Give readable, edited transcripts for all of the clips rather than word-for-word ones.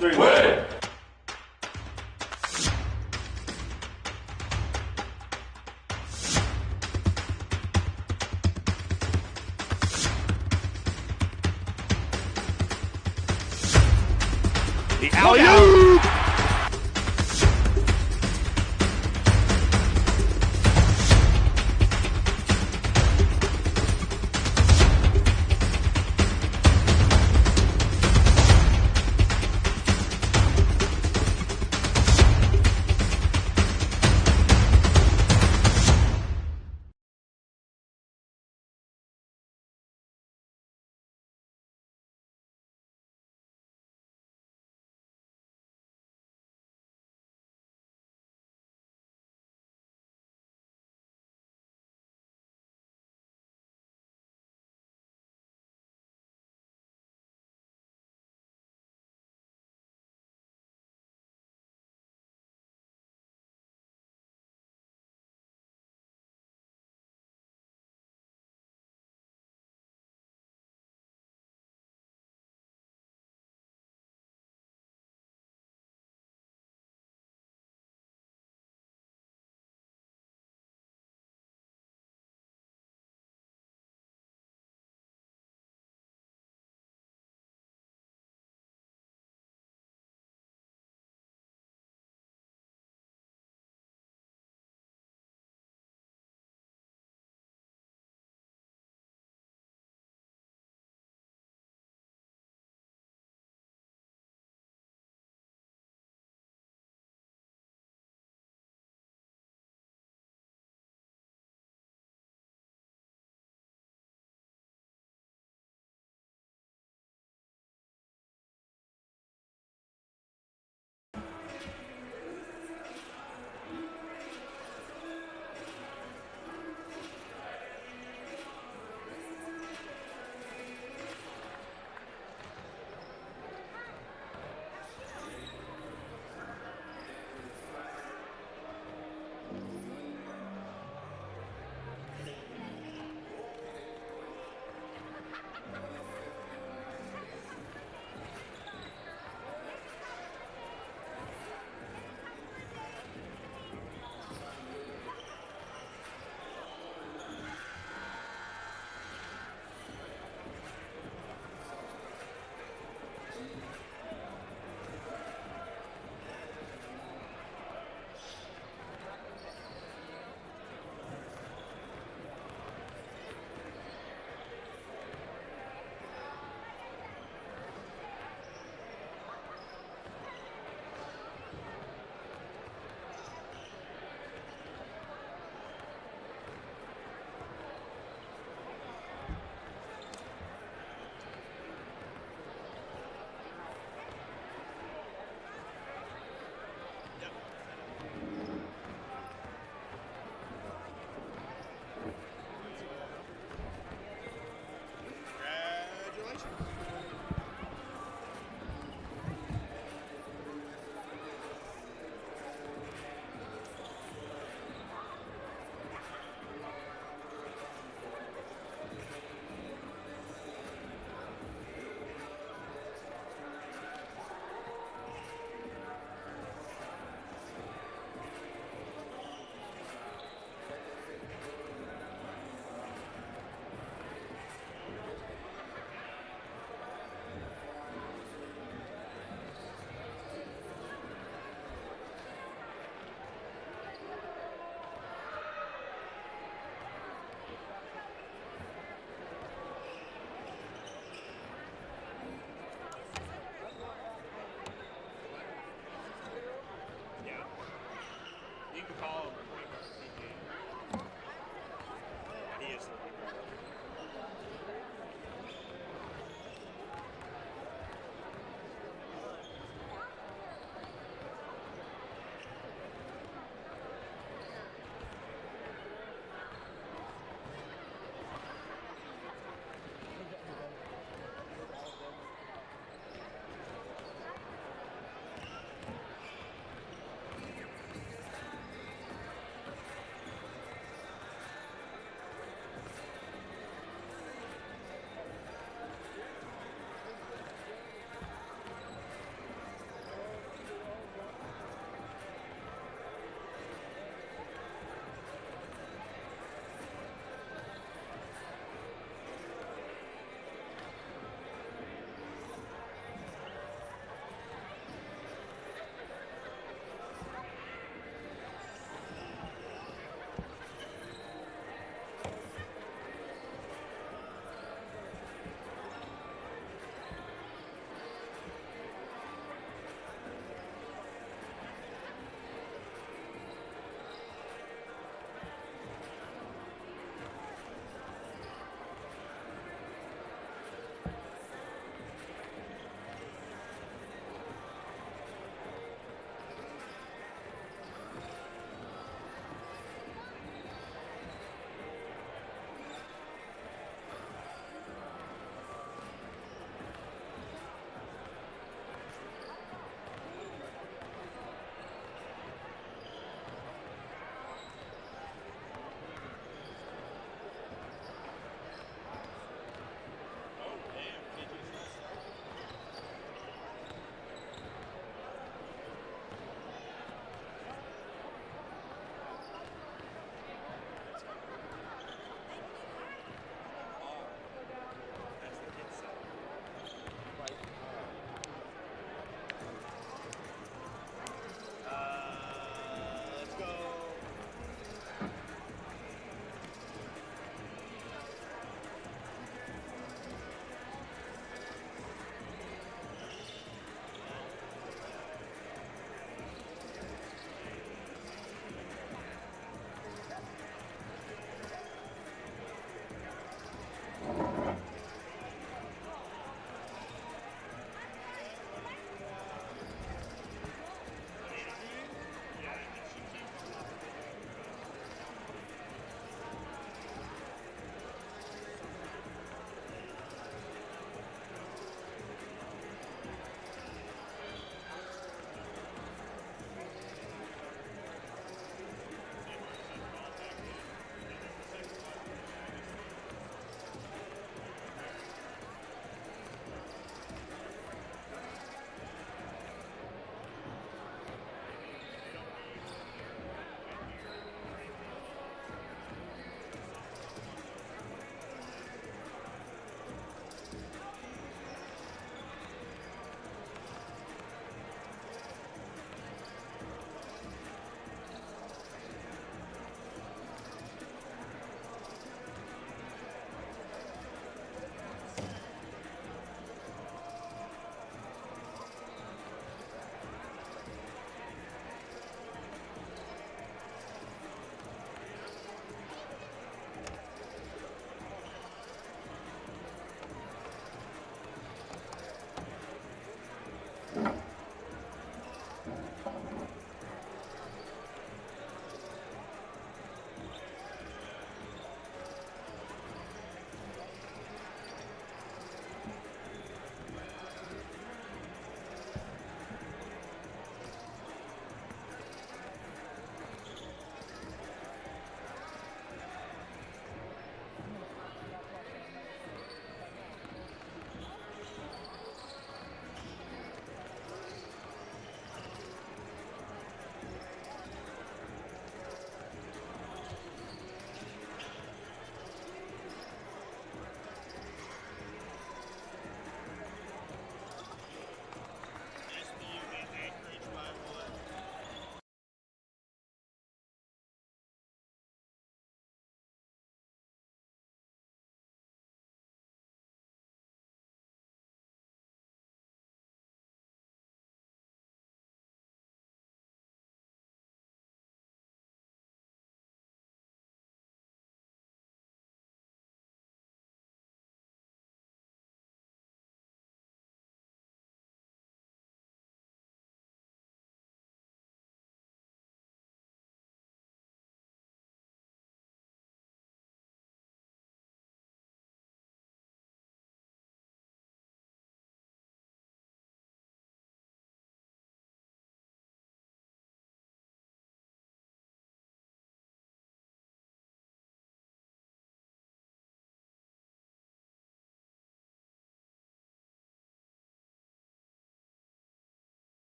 2, 3. Win! The alley-oop!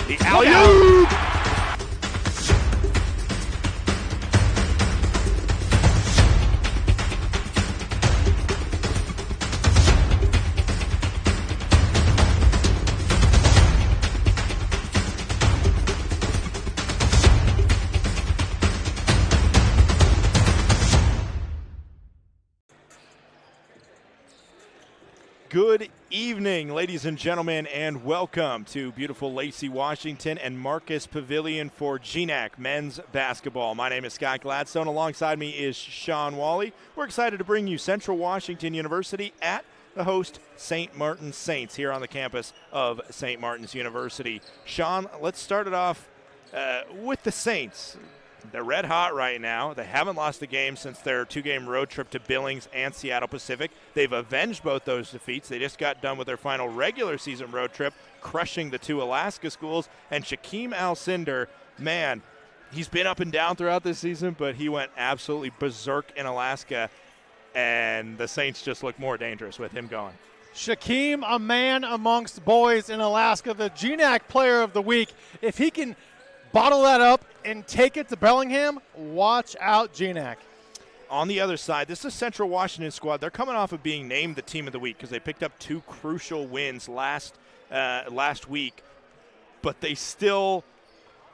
The alley-oop! Good evening, ladies and gentlemen, and welcome to beautiful Lacey, Washington and Marcus Pavilion for GNAC men's basketball. My name is Scott Gladstone. Alongside me is Sean Wally. We're excited to bring you Central Washington University at the host St. Martin's Saints here on the campus of St. Martin's University. Sean, let's start it off with the Saints. They're red hot right now. They haven't lost a game since their two-game road trip to Billings and Seattle Pacific. They've avenged both those defeats. They just got done with their final regular season road trip, crushing the two Alaska schools. And Shaquem Alcindor, man, he's been up and down throughout this season, but he went absolutely berserk in Alaska, and the Saints just look more dangerous with him going. Shaquem, a man amongst boys in Alaska, the GNAC Player of the Week. If he can bottle that up and take it to Bellingham, watch out, GNAC. On the other side, this is a Central Washington squad. They're coming off of being named the team of the week because they picked up two crucial wins last week, but they still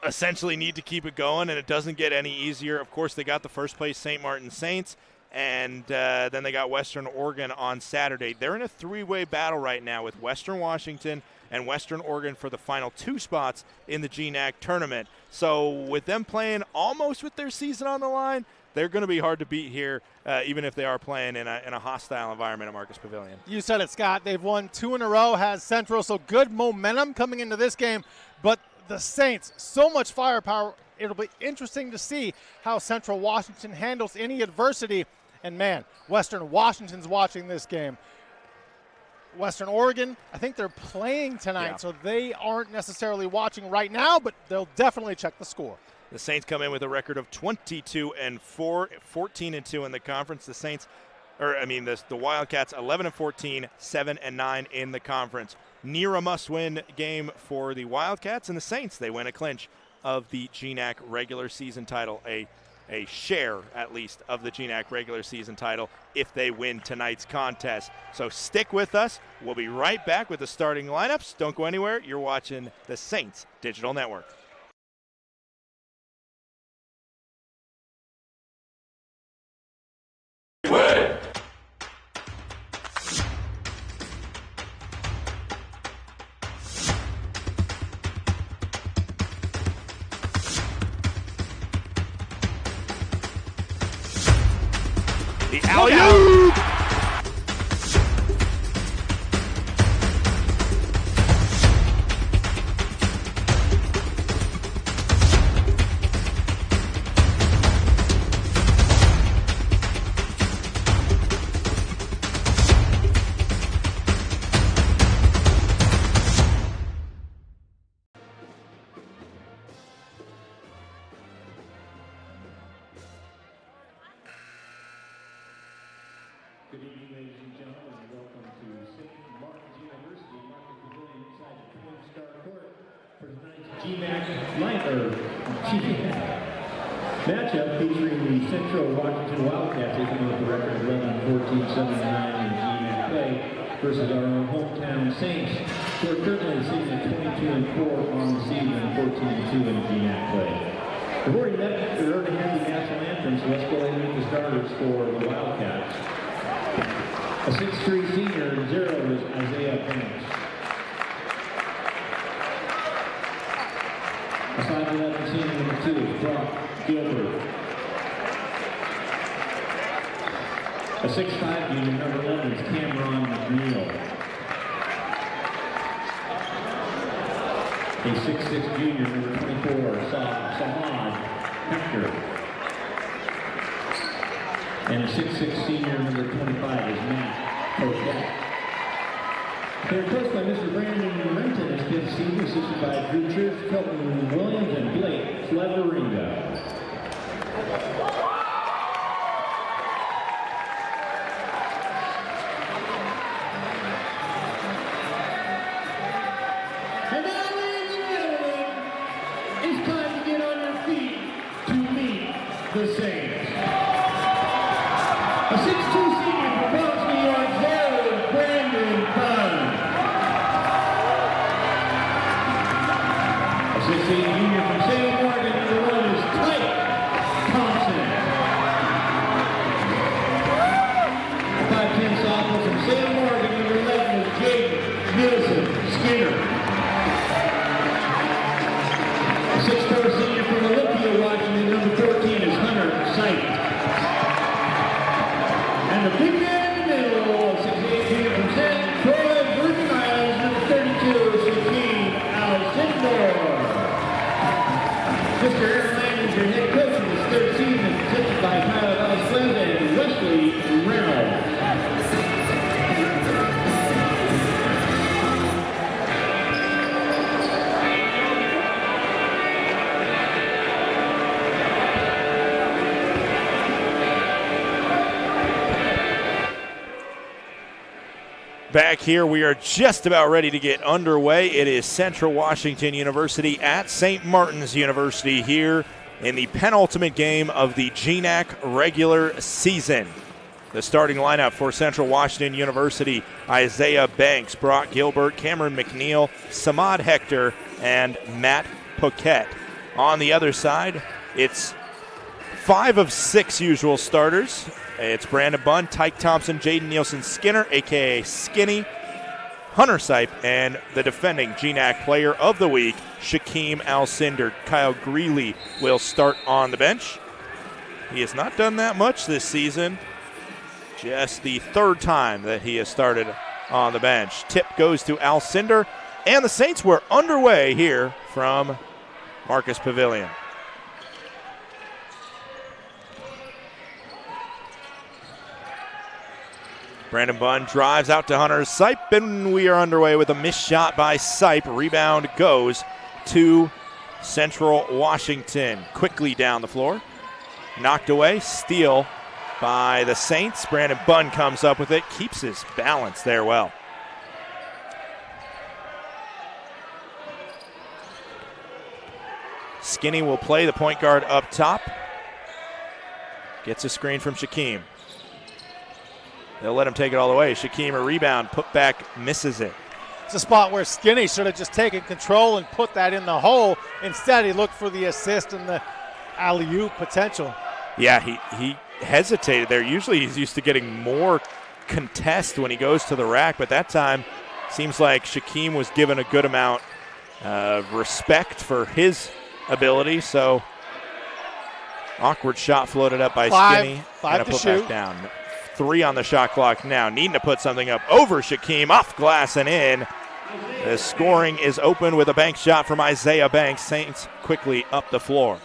essentially need to keep it going, and it doesn't get any easier. Of course, they got the first place St. Martin's Saints, and then they got Western Oregon on Saturday. They're in a three-way battle right now with Western Washington and Western Oregon for the final two spots in the GNAC tournament. So with them playing almost with their season on the line, they're going to be hard to beat here, even if they are playing in a hostile environment at Marcus Pavilion. You said it, Scott. They've won 2 in a row, has Central, so good momentum coming into this game. But the Saints, so much firepower. It'll be interesting to see how Central Washington handles any adversity. And, man, Western Washington's watching this game. Western Oregon, I think they're playing tonight, so they aren't necessarily watching right now, but they'll definitely check the score. The Saints come in with a record of 22-4, 14-2 in the conference. The Wildcats 11-14, 7-9 in the conference. Near a must-win game for the Wildcats, and the Saints, they win a clinch of the GNAC regular season title, a share, at least, of the GNAC regular season title if they win tonight's contest. So stick with us. We'll be right back with the starting lineups. Don't go anywhere. You're watching the Saints Digital Network. Win! The alley-oop! Good evening, ladies and gentlemen, and welcome to St. Martin's University, Marcus Pavilion inside the Twin Star Court for tonight's GNAC matchup featuring the Central Washington Wildcats, they come with a record of 11-14, 7-9 in GNAC play versus our own hometown Saints, who are currently sitting at 22-4 on the season and 14-2 in GNAC play. We've already had the national anthem, so let's go ahead and meet the starters for the Wildcats. A 6'3" senior, and 0 is Isaiah Banks. A 5'11" senior, number 2 is Brock Gilbert. A 6'5" junior, number 11 is Cameron McNeil. A 6'6" junior, number 24, Samad Hector. And a 6'6" senior, number 25, is Matt Coquette. They're coached by Mr. Brandon Renton, as kids senior, assisted by Drew Church, Kelton Williams, and Blake Fleveringa. And now, ladies and gentlemen, A 6'2" senior from Bronx, New York, Jared Brandon Dunn. A 6'8" junior from Salem, Oregon, number 1 is Tyke Thompson. A 5'10" sophomore from Salem, Oregon, number 11 is Jake Nielsen Skinner. A 6'4" senior from Olympia, Washington, number 14 is Hunter Sight. And the big man in the middle, 6'8" junior from San Croix, Virgin Islands, number 32, Shaquem Alcindor. Mr. Aaron Lang is your head coach in his third season, assisted by Tyler Valenzuela and Wesley Reynolds. Back here, we are just about ready to get underway. It is Central Washington University at St. Martin's University here in the penultimate game of the GNAC regular season. The starting lineup for Central Washington University: Isaiah Banks, Brock Gilbert, Cameron McNeil, Samad Hector, and Matt Poquette. On the other side, it's 5 of 6 usual starters. It's Brandon Bunn, Tyke Thompson, Jaden Nielsen Skinner, a.k.a. Skinny, Hunter Sipe, and the defending GNAC Player of the Week, Shaquem Alcindor. Kyle Greeley will start on the bench. He has not done that much this season. Just the third time that he has started on the bench. Tip goes to Alcindor, and the Saints were underway here from Marcus Pavilion. Brandon Bunn drives out to Hunter Sipe, and we are underway with a missed shot by Sipe. Rebound goes to Central Washington. Quickly down the floor. Knocked away. Steal by the Saints. Brandon Bunn comes up with it. Keeps his balance there well. Skinny will play the point guard up top. Gets a screen from Shaquem. They'll let him take it all the way. Shaquem, a rebound, put back, misses it. It's a spot where Skinny should have just taken control and put that in the hole. Instead, he looked for the assist and the alley-oop potential. Yeah, he hesitated there. Usually he's used to getting more contest when he goes to the rack, but that time seems like Shaquem was given a good amount of respect for his ability. So awkward shot floated up by Skinny. Five and a to put shoot. Back down. 3 on the shot clock now. Needing to put something up over Shaquem, off glass and in. The scoring is open with a bank shot from Isaiah Banks. Saints quickly up the floor.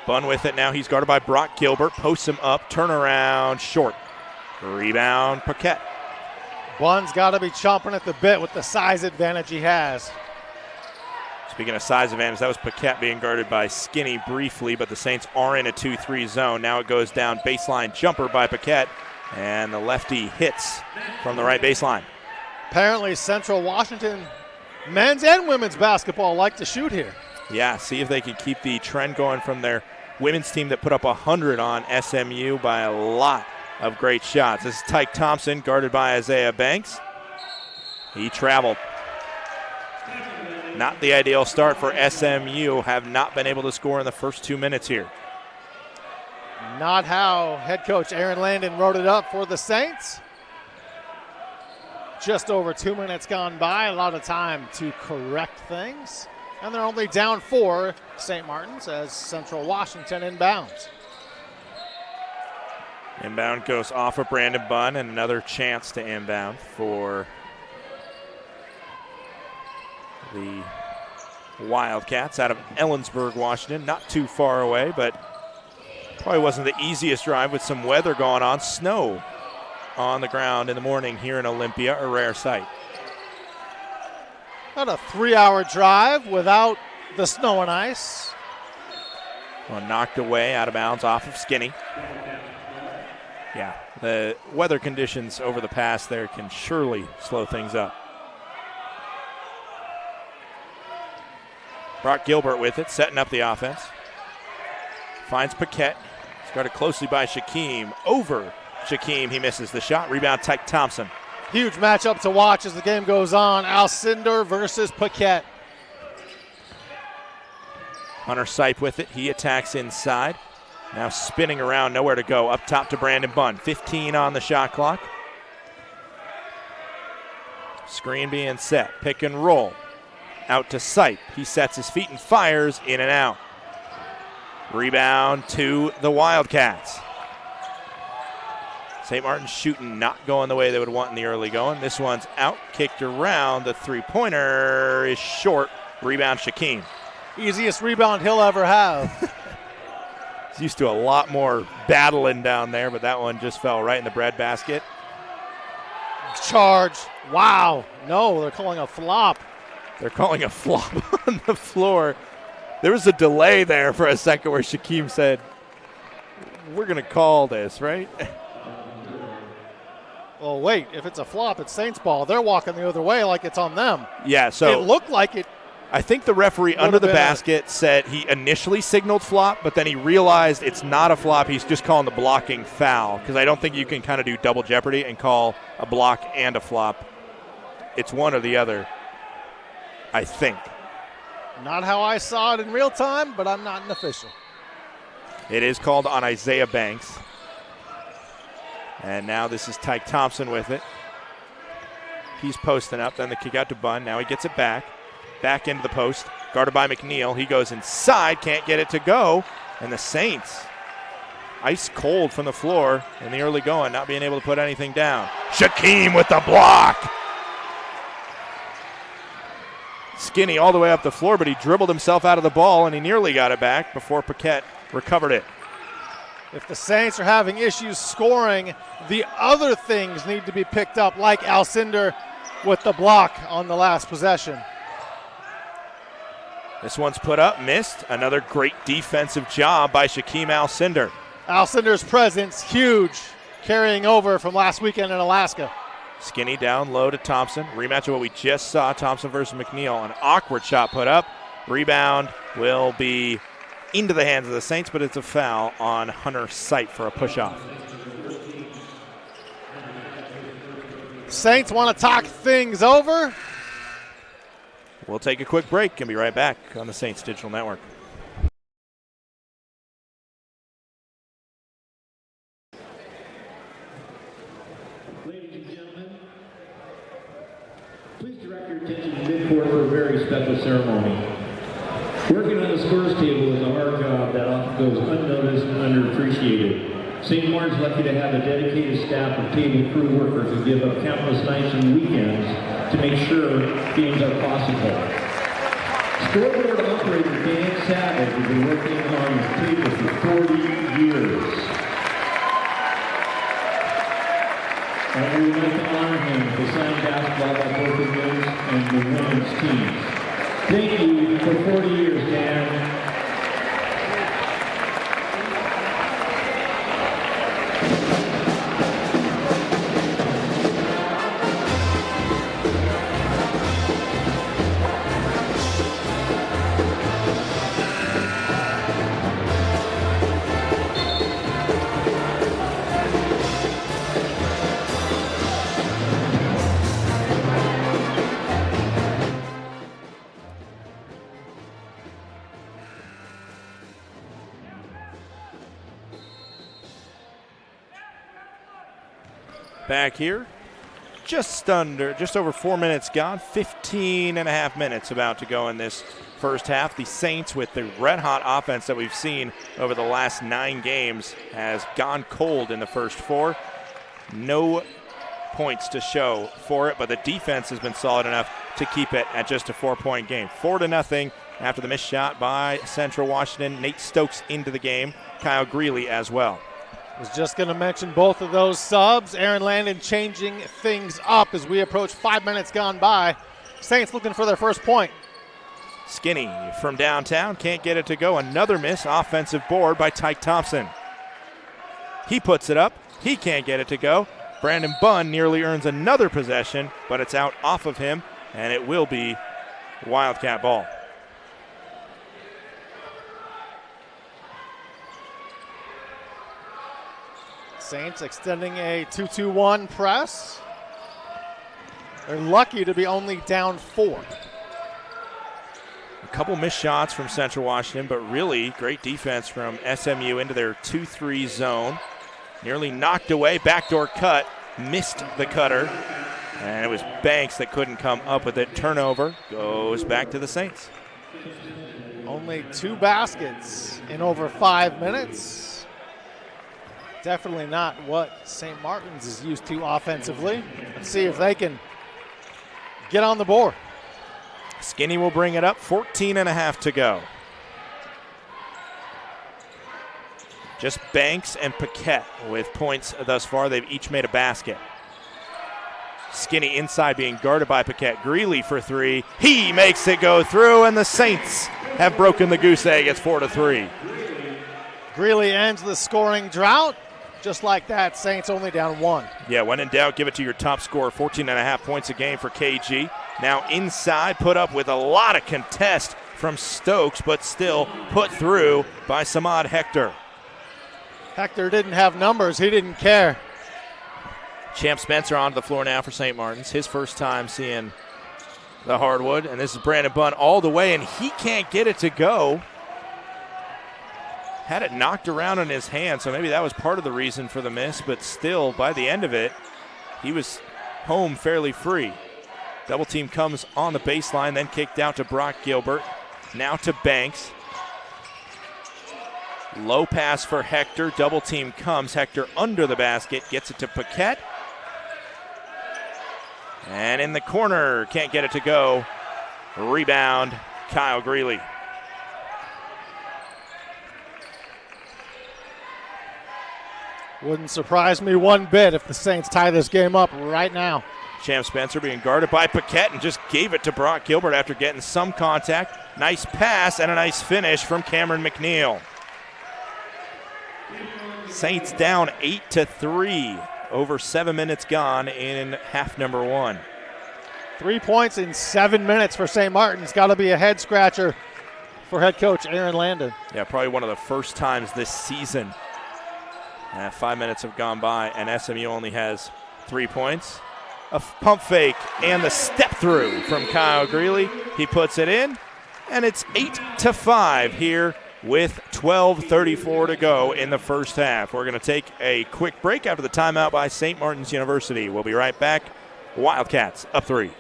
Bunn with it now. He's guarded by Brock Gilbert. Posts him up. Turnaround short. Rebound Paquette. Bunn's got to be chomping at the bit with the size advantage he has. Speaking of size advantage, that was Paquette being guarded by Skinny briefly, but the Saints are in a 2-3 zone. Now it goes down baseline jumper by Paquette, and the lefty hits from the right baseline. Apparently Central Washington men's and women's basketball like to shoot here. Yeah, see if they can keep the trend going from their women's team that put up 100 on SMU by a lot of great shots. This is Tyke Thompson, guarded by Isaiah Banks. He traveled. Not the ideal start for SMU. Have not been able to score in the first 2 minutes here. Not how head coach Aaron Landon wrote it up for the Saints. Just over 2 minutes gone by. A lot of time to correct things. And they're only down 4, St. Martin's, as Central Washington inbounds. Inbound goes off of Brandon Bunn, and another chance to inbound for the Wildcats out of Ellensburg, Washington. Not too far away, but probably wasn't the easiest drive with some weather going on. Snow on the ground in the morning here in Olympia, a rare sight. About a 3-hour drive without the snow and ice. Well, knocked away out of bounds off of Skinny. Yeah, the weather conditions over the past there can surely slow things up. Brock Gilbert with it, setting up the offense. Finds Paquette. Guarded closely by Shaquem. Over Shaquem. He misses the shot. Rebound, Tyke Thompson. Huge matchup to watch as the game goes on. Alcindor versus Paquette. Hunter Sipe with it. He attacks inside. Now spinning around, nowhere to go. Up top to Brandon Bunn. 15 on the shot clock. Screen being set. Pick and roll. Out to Sipe. He sets his feet and fires in and out. Rebound to the Wildcats. St. Martin's shooting not going the way they would want in the early going. This one's out, kicked around. The three-pointer is short. Rebound Shaquem. Easiest rebound he'll ever have. He's used to a lot more battling down there, but that one just fell right in the breadbasket. Charge. Wow. No, they're calling a flop. They're calling a flop on the floor. There was a delay there for a second where Shaquem said, we're going to call this, right? Well, wait. If it's a flop, it's Saints ball. They're walking the other way like it's on them. Yeah, so it looked like it. I think the referee under the basket said he initially signaled flop, but then he realized it's not a flop. He's just calling the blocking foul, because I don't think you can kind of do double jeopardy and call a block and a flop. It's one or the other, I think. Not how I saw it in real time, but I'm not an official. It is called on Isaiah Banks. And now this is Tyke Thompson with it. He's posting up, then the kick out to Bunn. Now he gets it back. Back into the post, guarded by McNeil. He goes inside, can't get it to go. And the Saints, ice cold from the floor in the early going, not being able to put anything down. Shaquem with the block. Skinny all the way up the floor, but he dribbled himself out of the ball, and he nearly got it back before Paquette recovered it. If the Saints are having issues scoring, the other things need to be picked up, like Alcindor with the block on the last possession. This one's put up, missed. Another great defensive job by Shaquem Alcindor. Alcindor's presence, huge, carrying over from last weekend in Alaska. Skinny down low to Thompson. Rematch of what we just saw, Thompson versus McNeil. An awkward shot put up. Rebound will be into the hands of the Saints, but it's a foul on Hunter Sipe for a push-off. Saints want to talk things over. We'll take a quick break and be right back on the Saints Digital Network. Ladies and gentlemen, please direct your attention to midcourt for a very special ceremony. Working on the scores table is a hard job that often goes unnoticed and underappreciated. St. Martin's lucky to have a dedicated staff of table crew workers who give up countless nights and weekends to make sure games are possible. Scoreboard operator Dan Savage has been working on the table for 40 years. And we would like to honor him with a signed basketball by both the men's and the women's teams. Thank you for 40 years, Dan. Back here, just over 4 minutes gone, 15 and a half minutes about to go in this first half. The Saints, with the red-hot offense that we've seen over the last 9 games, has gone cold in the first 4. No points to show for it, but the defense has been solid enough to keep it at just a 4-point game. 4-0 after the missed shot by Central Washington. Nate Stokes into the game, Kyle Greeley as well. Was just going to mention both of those subs. Aaron Landon changing things up as we approach 5 minutes gone by. Saints looking for their first point. Skinny from downtown, can't get it to go. Another miss, offensive board by Tyke Thompson. He puts it up. He can't get it to go. Brandon Bunn nearly earns another possession, but it's out off of him, and it will be Wildcat ball. Saints extending a 2-2-1 press. They're lucky to be only down 4. A couple missed shots from Central Washington, but really great defense from SMU into their 2-3 zone. Nearly knocked away, backdoor cut, missed the cutter, and it was Banks that couldn't come up with it. Turnover goes back to the Saints. Only 2 baskets in over 5 minutes. Definitely not what St. Martin's is used to offensively. Let's see if they can get on the board. Skinny will bring it up, 14.5 to go. Just Banks and Paquette with points thus far. They've each made a basket. Skinny inside being guarded by Paquette. Greeley for 3. He makes it go through, and the Saints have broken the goose egg. It's 4-3. Greeley ends the scoring drought. Just like that, Saints only down 1. Yeah, when in doubt, give it to your top scorer. 14.5 points a game for KG. Now inside, put up with a lot of contest from Stokes, but still put through by Samad Hector. Hector didn't have numbers. He didn't care. Champ Spencer onto the floor now for St. Martin's. His first time seeing the hardwood. And this is Brandon Bunn all the way, and he can't get it to go. Had it knocked around in his hand, so maybe that was part of the reason for the miss. But still, by the end of it, he was home fairly free. Double team comes on the baseline, then kicked out to Brock Gilbert. Now to Banks. Low pass for Hector. Double team comes. Hector under the basket. Gets it to Paquette. And in the corner. Can't get it to go. Rebound. Kyle Greeley. Wouldn't surprise me one bit if the Saints tie this game up right now. Champ Spencer being guarded by Paquette and just gave it to Brock Gilbert after getting some contact. Nice pass and a nice finish from Cameron McNeil. Saints down 8-3. Over 7 minutes gone in half number 1. 3 points in 7 minutes for St. Martin's. Got to be a head scratcher for head coach Aaron Landon. Yeah, probably one of the first times this season. 5 minutes have gone by, and SMU only has 3 points. A pump fake and the step through from Kyle Greeley. He puts it in, and it's 8-5 here with 12:34 to go in the first half. We're going to take a quick break after the timeout by St. Martin's University. We'll be right back. Wildcats up 3.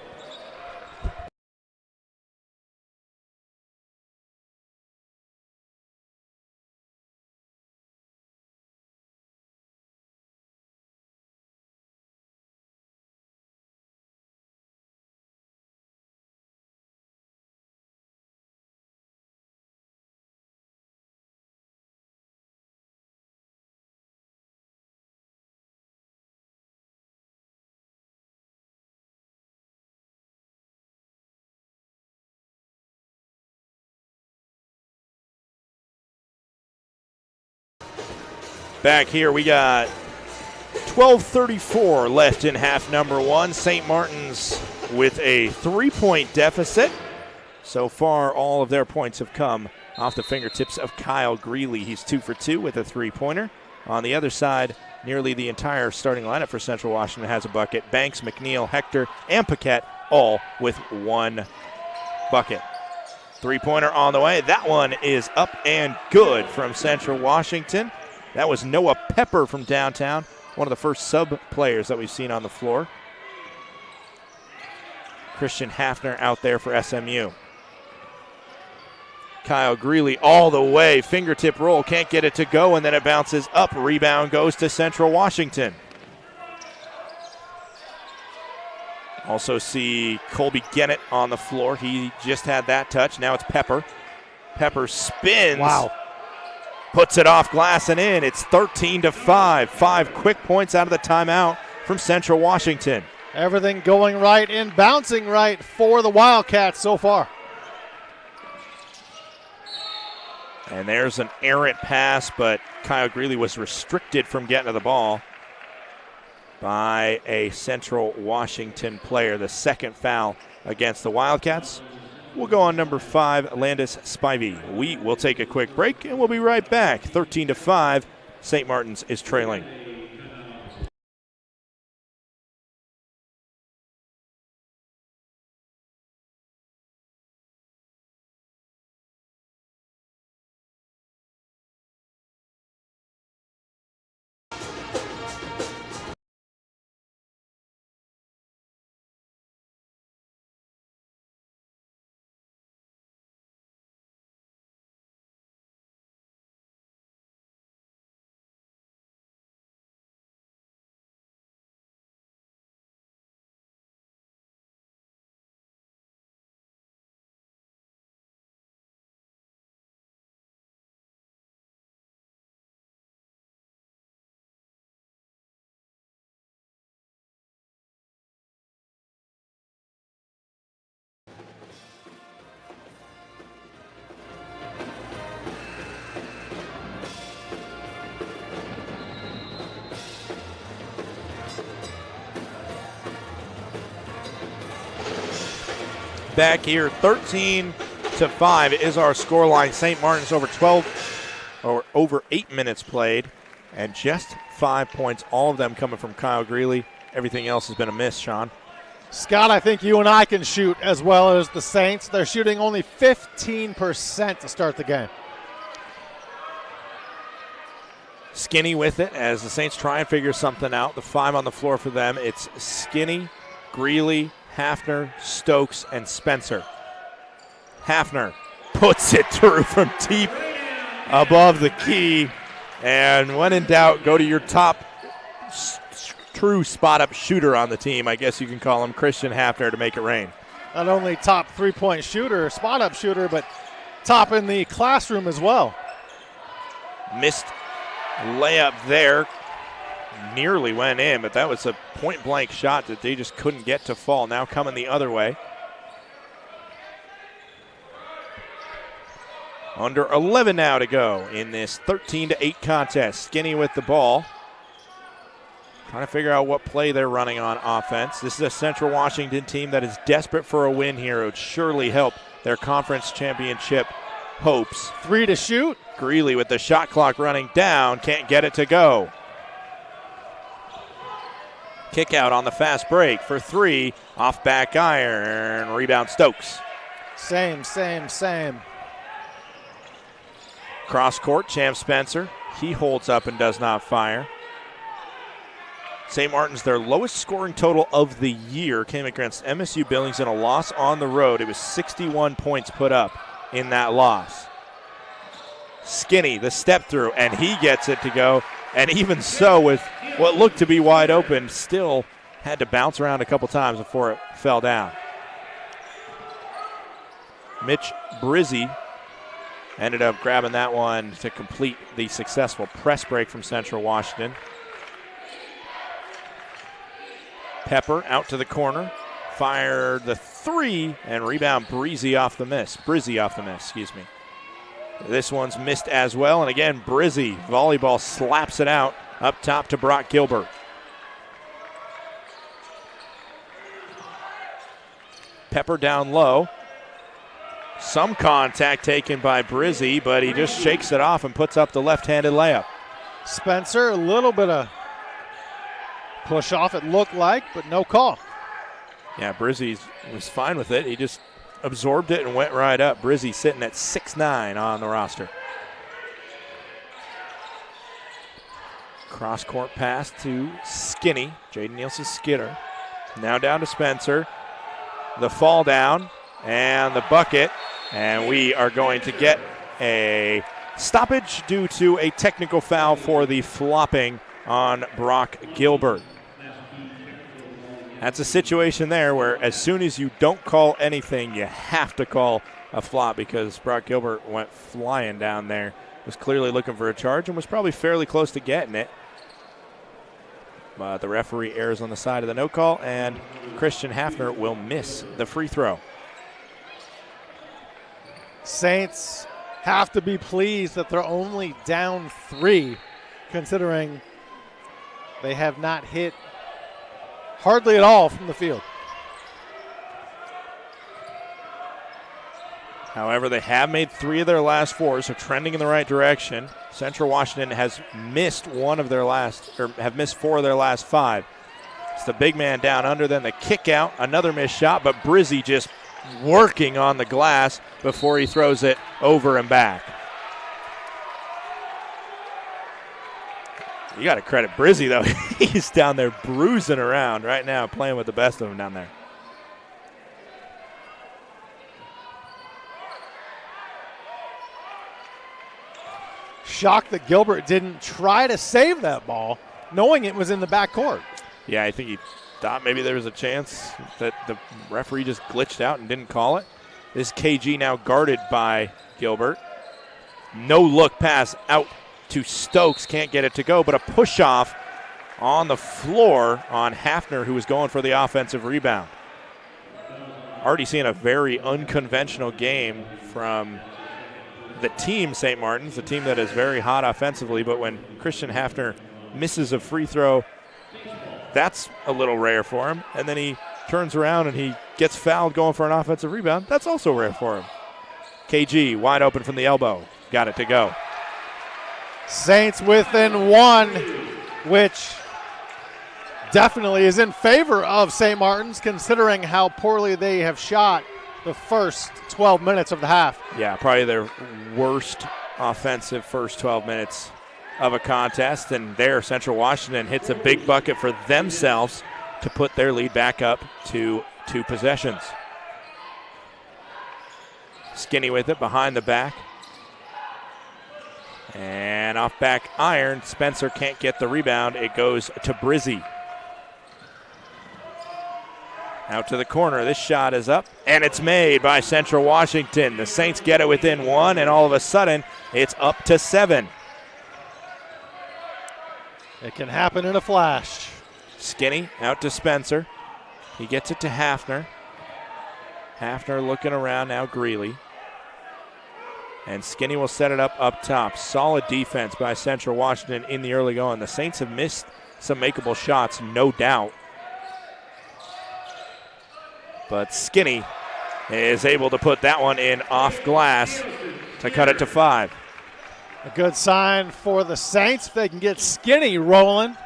Back here, we got 12:34 left in half number 1. St. Martin's with a 3-point deficit. So far, all of their points have come off the fingertips of Kyle Greeley. He's 2 for 2 with a 3-pointer. On the other side, nearly the entire starting lineup for Central Washington has a bucket. Banks, McNeil, Hector, and Paquette all with 1 bucket. 3-pointer on the way. That one is up and good from Central Washington. That was Noah Pepper from downtown, one of the first sub players that we've seen on the floor. Christian Hafner out there for SMU. Kyle Greeley all the way, fingertip roll, can't get it to go, and then it bounces up. Rebound goes to Central Washington. Also see Colby Gennett on the floor. He just had that touch. Now it's Pepper. Pepper spins. Wow. Puts it off glass and in. It's 13-5. 5 quick points out of the timeout from Central Washington. Everything going right and bouncing right for the Wildcats so far. And there's an errant pass, but Kyle Greeley was restricted from getting to the ball by a Central Washington player. The second foul against the Wildcats. We'll go on number 5, Landis Spivey. We will take a quick break, and we'll be right back. 13-5, St. Martin's is trailing. back here. 13-5 is our scoreline. St. Martin's over 8 minutes played, and just 5 points, all of them coming from Kyle Greeley. Everything else has been a miss, Sean. Scott, I think you and I can shoot as well as the Saints. They're shooting only 15% to start the game. Skinny with it as the Saints try and figure something out. The 5 on the floor for them, it's Skinny, Greeley, Hafner, Stokes, and Spencer. Hafner puts it through from deep above the key. And when in doubt, go to your top true spot-up shooter on the team. I guess you can call him Christian Hafner to make it rain. Not only top three-point shooter, spot-up shooter, but top in the classroom as well. Missed layup there. Nearly went in, but that was a point-blank shot that they just couldn't get to fall. Now coming the other way. Under 11 now to go in this 13-8 contest. Skinny with the ball. Trying to figure out what play they're running on offense. This is a Central Washington team that is desperate for a win here. It would surely help their conference championship hopes. 3 to shoot. Greeley with the shot clock running down. Can't get it to go. Kick out on the fast break for 3. Off back iron. Rebound Stokes. Same. Cross court, Champ Spencer. He holds up and does not fire. St. Martin's, their lowest scoring total of the year, came against MSU Billings in a loss on the road. It was 61 points put up in that loss. Skinny, the step through, and he gets it to go. And even so, with what looked to be wide open, still had to bounce around a couple times before it fell down. Mitch Brizzi ended up grabbing that one to complete the successful press break from Central Washington. Pepper out to the corner, fired the 3, and rebound Brizzi off the miss. This one's missed as well, and again, Brizzi, volleyball, slaps it out up top to Brock Gilbert. Pepper down low. Some contact taken by Brizzi, but he just shakes it off and puts up the left-handed layup. Spencer, a little bit of push off, it looked like, but no call. Yeah, Brizzi was fine with it. He just absorbed it and went right up. Brizzi sitting at 6'9" on the roster. Cross-court pass to Skinny. Jaden Nielsen Skidder. Now down to Spencer. The fall down and the bucket. And we are going to get a stoppage due to a technical foul for the flopping on Brock Gilbert. That's a situation there where as soon as you don't call anything, you have to call a flop, because Brock Gilbert went flying down there, was clearly looking for a charge and was probably fairly close to getting it. But the referee errs on the side of the no call, and Christian Hafner will miss the free throw. Saints have to be pleased that they're only down 3, considering they have not hit hardly at all from the field. However, they have made 3 of their last 4, so trending in the right direction. Central Washington has missed have missed 4 of their last 5. It's the big man down under, then the kick out, another missed shot, but Brizzi just working on the glass before he throws it over and back. You got to credit Brizzi, though. He's down there bruising around right now, playing with the best of them down there. Shocked that Gilbert didn't try to save that ball, knowing it was in the backcourt. Yeah, I think he thought maybe there was a chance that the referee just glitched out and didn't call it. This KG now guarded by Gilbert. No look pass out to Stokes, can't get it to go, but a push off on the floor on Hafner, who was going for the offensive rebound. Already seeing a very unconventional game from the team, St. Martin's, the team that is very hot offensively, but when Christian Hafner misses a free throw, that's a little rare for him. And then he turns around and he gets fouled going for an offensive rebound. That's also rare for him. KG wide open from the elbow. Got it to go. Saints within one, which definitely is in favor of St. Martin's considering how poorly they have shot the first 12 minutes of the half. Yeah, probably their worst offensive first 12 minutes of a contest. And there, Central Washington hits a big bucket for themselves to put their lead back up to 2 possessions. Skinny with it behind the back. And off back iron. Spencer can't get the rebound. It goes to Brizzy. Out to the corner. This shot is up, and it's made by Central Washington. The Saints get it within 1, and all of a sudden, it's up to 7. It can happen in a flash. Skinny out to Spencer. He gets it to Hafner. Hafner looking around now, Greeley. And Skinny will set it up top. Solid defense by Central Washington in the early going. The Saints have missed some makeable shots, no doubt. But Skinny is able to put that one in off glass to cut it to 5. A good sign for the Saints if they can get Skinny rolling.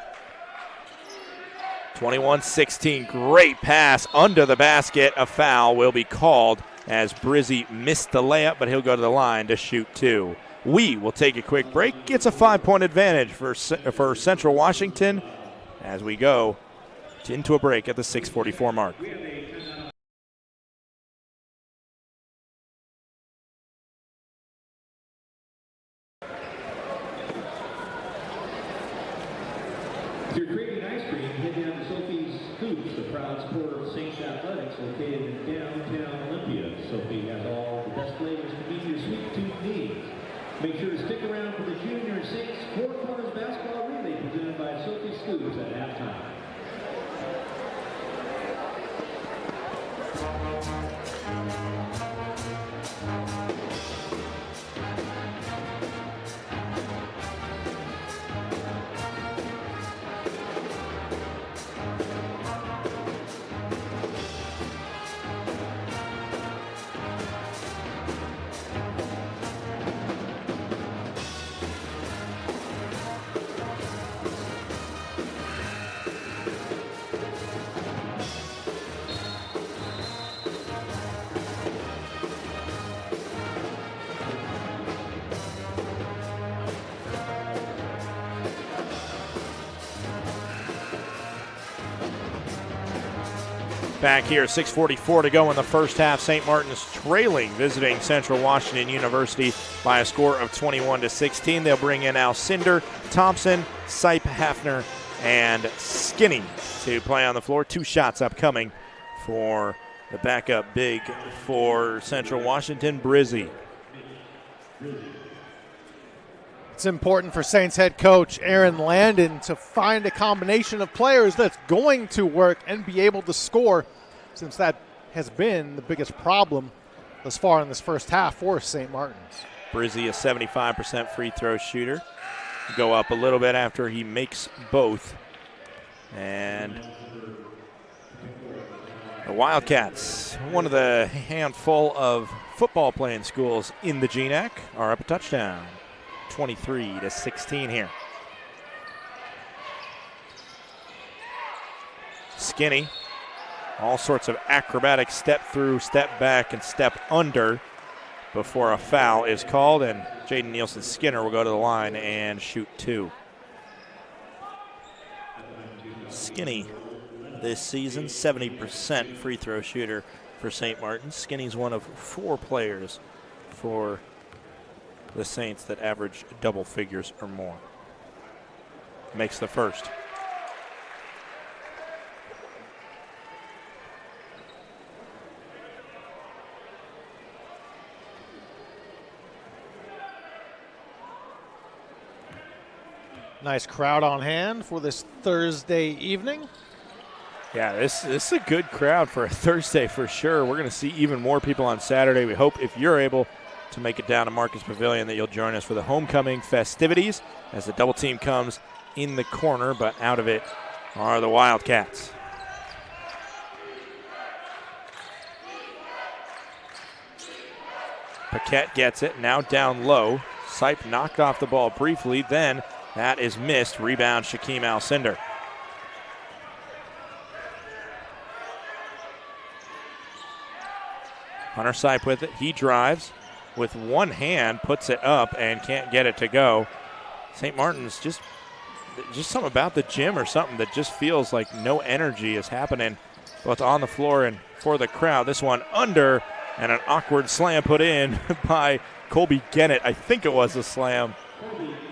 21-16, great pass under the basket. A foul will be called as Brizzy missed the layup, but he'll go to the line to shoot 2. We will take a quick break. It's a 5-point advantage for Central Washington as we go into a break at the 6:44 mark. If you're craving ice cream, head down to Sophie's Hoops, the proud supporter of Saints Athletics, located in downtown Olympia. Sophie has all the best flavors to meet your sweet tooth needs. Make sure to stick around for the Junior Saints Four Corners Basketball Relay presented by Sophie's Hoops at halftime. Back here, 6:44 to go in the first half. St. Martin's trailing, visiting Central Washington University by a score of 21-16. They'll bring in Alcindor, Thompson, Sipe, Hafner, and Skinny to play on the floor. 2 shots upcoming for the backup big for Central Washington, Brizzy. It's important for Saints head coach Aaron Landon to find a combination of players that's going to work and be able to score, since that has been the biggest problem thus far in this first half for St. Martin's. Brizzy, a 75% free throw shooter. Go up a little bit after he makes both. And the Wildcats, one of the handful of football playing schools in the GNAC, are up a touchdown. 23-16 here. Skinny, all sorts of acrobatic step through, step back, and step under before a foul is called, and Jaden Nielsen-Skinner will go to the line and shoot 2. Skinny this season, 70% free throw shooter for St. Martin's. Skinny's one of 4 players for the Saints that average double figures or more. Makes the first. Nice crowd on hand for this Thursday evening. Yeah, this is a good crowd for a Thursday for sure. We're going to see even more people on Saturday. We hope if you're able to make it down to Marcus Pavilion that you'll join us for the homecoming festivities as the double team comes in the corner, but out of it are the Wildcats. Paquette gets it, now down low. Sipe knocked off the ball briefly, then that is missed. Rebound, Shaquem Alcindor. Hunter Sipe with it. He drives with one hand, puts it up, and can't get it to go. St. Martin's just something about the gym or something that just feels like no energy is happening both on the floor and for the crowd. This one under, and an awkward slam put in by Colby Gennett. I think it was a slam.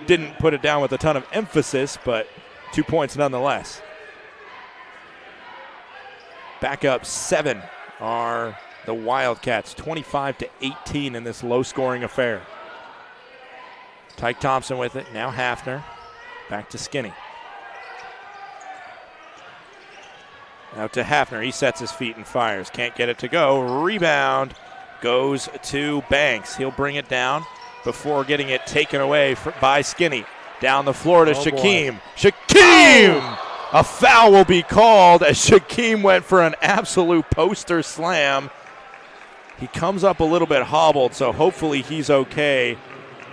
Didn't put it down with a ton of emphasis, but 2 points nonetheless. Back up 7 are the Wildcats, 25-18 in this low-scoring affair. Tyke Thompson with it, now Hafner. Back to Skinny. Out to Hafner, he sets his feet and fires. Can't get it to go. Rebound goes to Banks. He'll bring it down before getting it taken away by Skinny. Down the floor to Shaquem. Shaquem! A foul will be called as Shaquem went for an absolute poster slam. He comes up a little bit hobbled, so hopefully he's okay,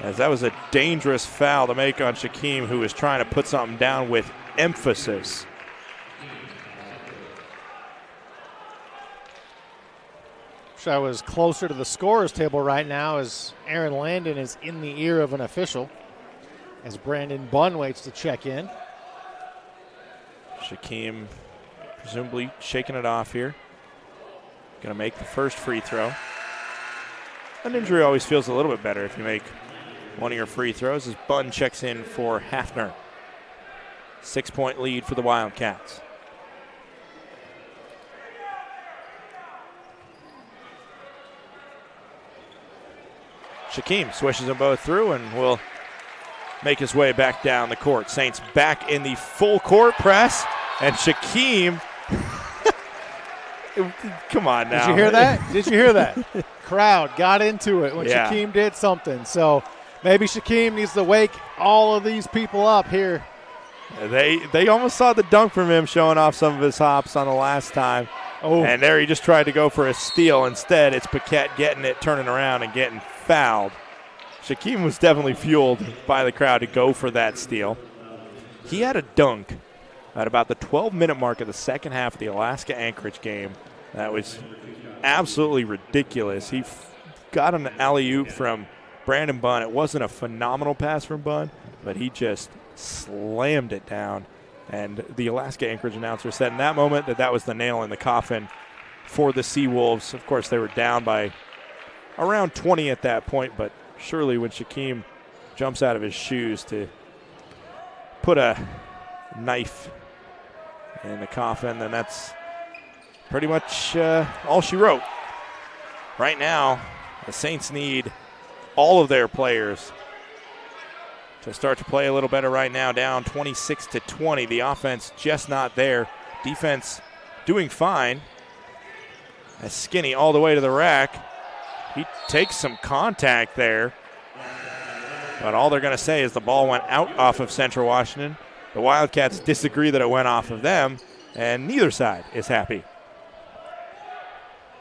as that was a dangerous foul to make on Shaquem, who was trying to put something down with emphasis. Wish I was closer to the scorer's table right now, as Aaron Landon is in the ear of an official as Brandon Bunn waits to check in. Shaquem presumably shaking it off here. Going to make the first free throw. An injury always feels a little bit better if you make one of your free throws, as Bunn checks in for Hafner. 6-point lead for the Wildcats. Shaquem swishes them both through and will make his way back down the court. Saints back in the full court press, and Shaquem. Come on now. Did you hear that? Did you hear that? Crowd got into it when Shaquem did something. So maybe Shaquem needs to wake all of these people up here. They almost saw the dunk from him, showing off some of his hops on the last time. Oh. And there he just tried to go for a steal. Instead, it's Paquette getting it, turning around, and getting fouled. Shaquem was definitely fueled by the crowd to go for that steal. He had a dunk at about the 12-minute mark of the second half of the Alaska-Anchorage game. That was absolutely ridiculous. He got an alley-oop from Brandon Bunn. It wasn't a phenomenal pass from Bunn, but he just slammed it down. And the Alaska-Anchorage announcer said in that moment that that was the nail in the coffin for the Seawolves. Of course, they were down by around 20 at that point, but surely when Shaquem jumps out of his shoes to put a knife in the coffin, then that's pretty much all she wrote. Right now, the Saints need all of their players to start to play a little better right now, down 26-20. The offense just not there. Defense doing fine. As Skinny all the way to the rack. He takes some contact there. But all they're going to say is the ball went out off of Central Washington. The Wildcats disagree that it went off of them, and neither side is happy.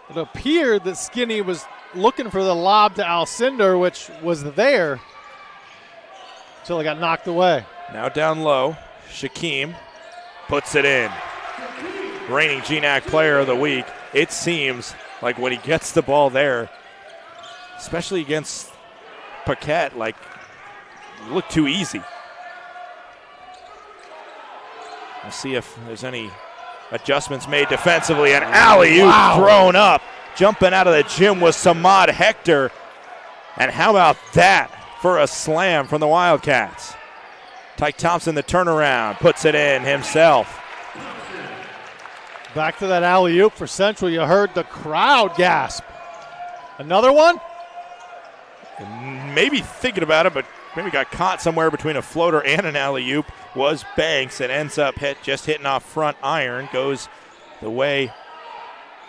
It appeared that Skinny was looking for the lob to Alcindor, which was there, until it got knocked away. Now down low, Shaquem puts it in. Reigning GNAC Player of the Week. It seems like when he gets the ball there, especially against Paquette, like, it looked too easy. We'll see if there's any adjustments made defensively. An alley-oop thrown up. Jumping out of the gym was Samad Hector. And how about that for a slam from the Wildcats? Tyke Thompson, the turnaround, puts it in himself. Back to that alley-oop for Central. You heard the crowd gasp. Another one? Maybe thinking about it, but maybe got caught somewhere between a floater and an alley-oop was Banks, and ends up just hitting off front iron. Goes the way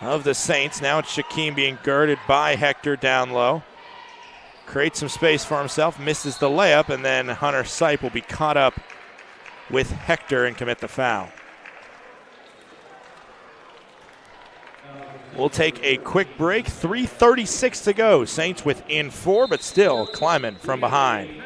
of the Saints. Now it's Shaquem being girded by Hector down low. Creates some space for himself, misses the layup, and then Hunter Sipe will be caught up with Hector and commit the foul. We'll take a quick break. 3:36 to go. Saints within 4, but still climbing from behind.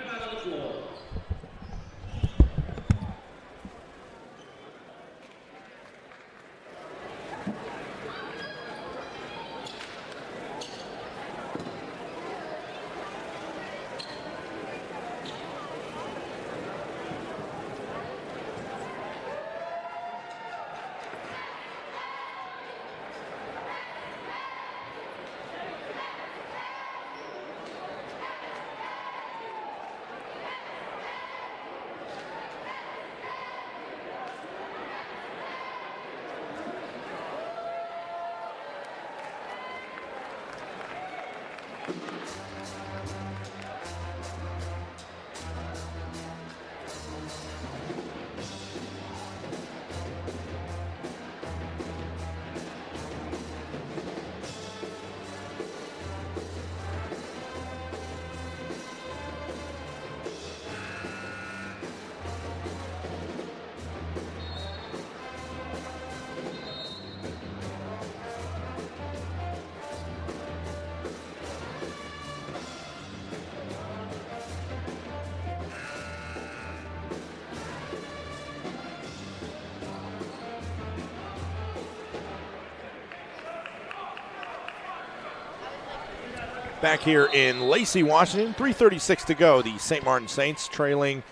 Back here in Lacey, Washington, 3:36 to go. The St. Martin Saints trailing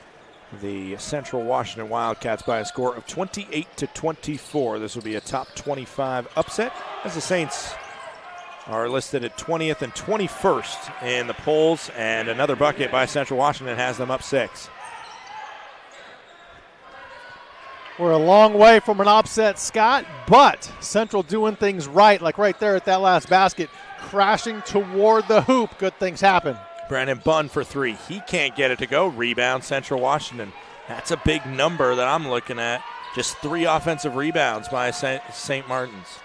the Central Washington Wildcats by a score of 28-24. This will be a top 25 upset as the Saints are listed at 20th and 21st in the polls, and another bucket by Central Washington has them up 6. We're a long way from an upset, Scott, but Central doing things right, like right there at that last basket, crashing toward the hoop. Good things happen. Brandon Bunn for 3. He can't get it to go. Rebound, Central Washington. That's a big number that I'm looking at. Just 3 offensive rebounds by St. Martin's.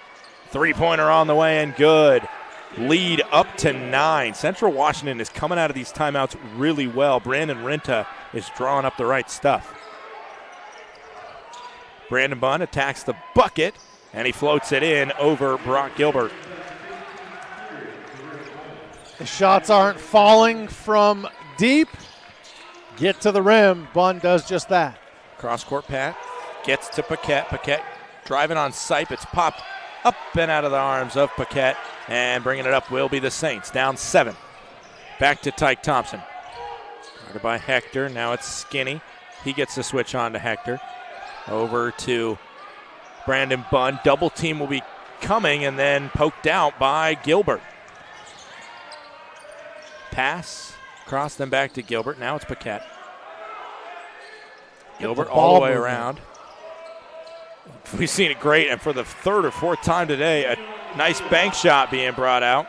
Three-pointer on the way and good. Lead up to 9. Central Washington is coming out of these timeouts really well. Brandon Renta is drawing up the right stuff. Brandon Bunn attacks the bucket, and he floats it in over Brock Gilbert. The shots aren't falling from deep. Get to the rim. Bunn does just that. Cross-court pat. Gets to Paquette. Paquette driving on Sipe. It's popped up and out of the arms of Paquette. And bringing it up will be the Saints. Down 7. Back to Tyke Thompson. Guarded by Hector. Now it's Skinny. He gets the switch on to Hector. Over to Brandon Bunn. Double team will be coming and then poked out by Gilbert. Pass. Cross them back to Gilbert. Now it's Paquette. Gilbert all the way around. We've seen it great, and for the 3rd or 4th time today, a nice bank shot being brought out.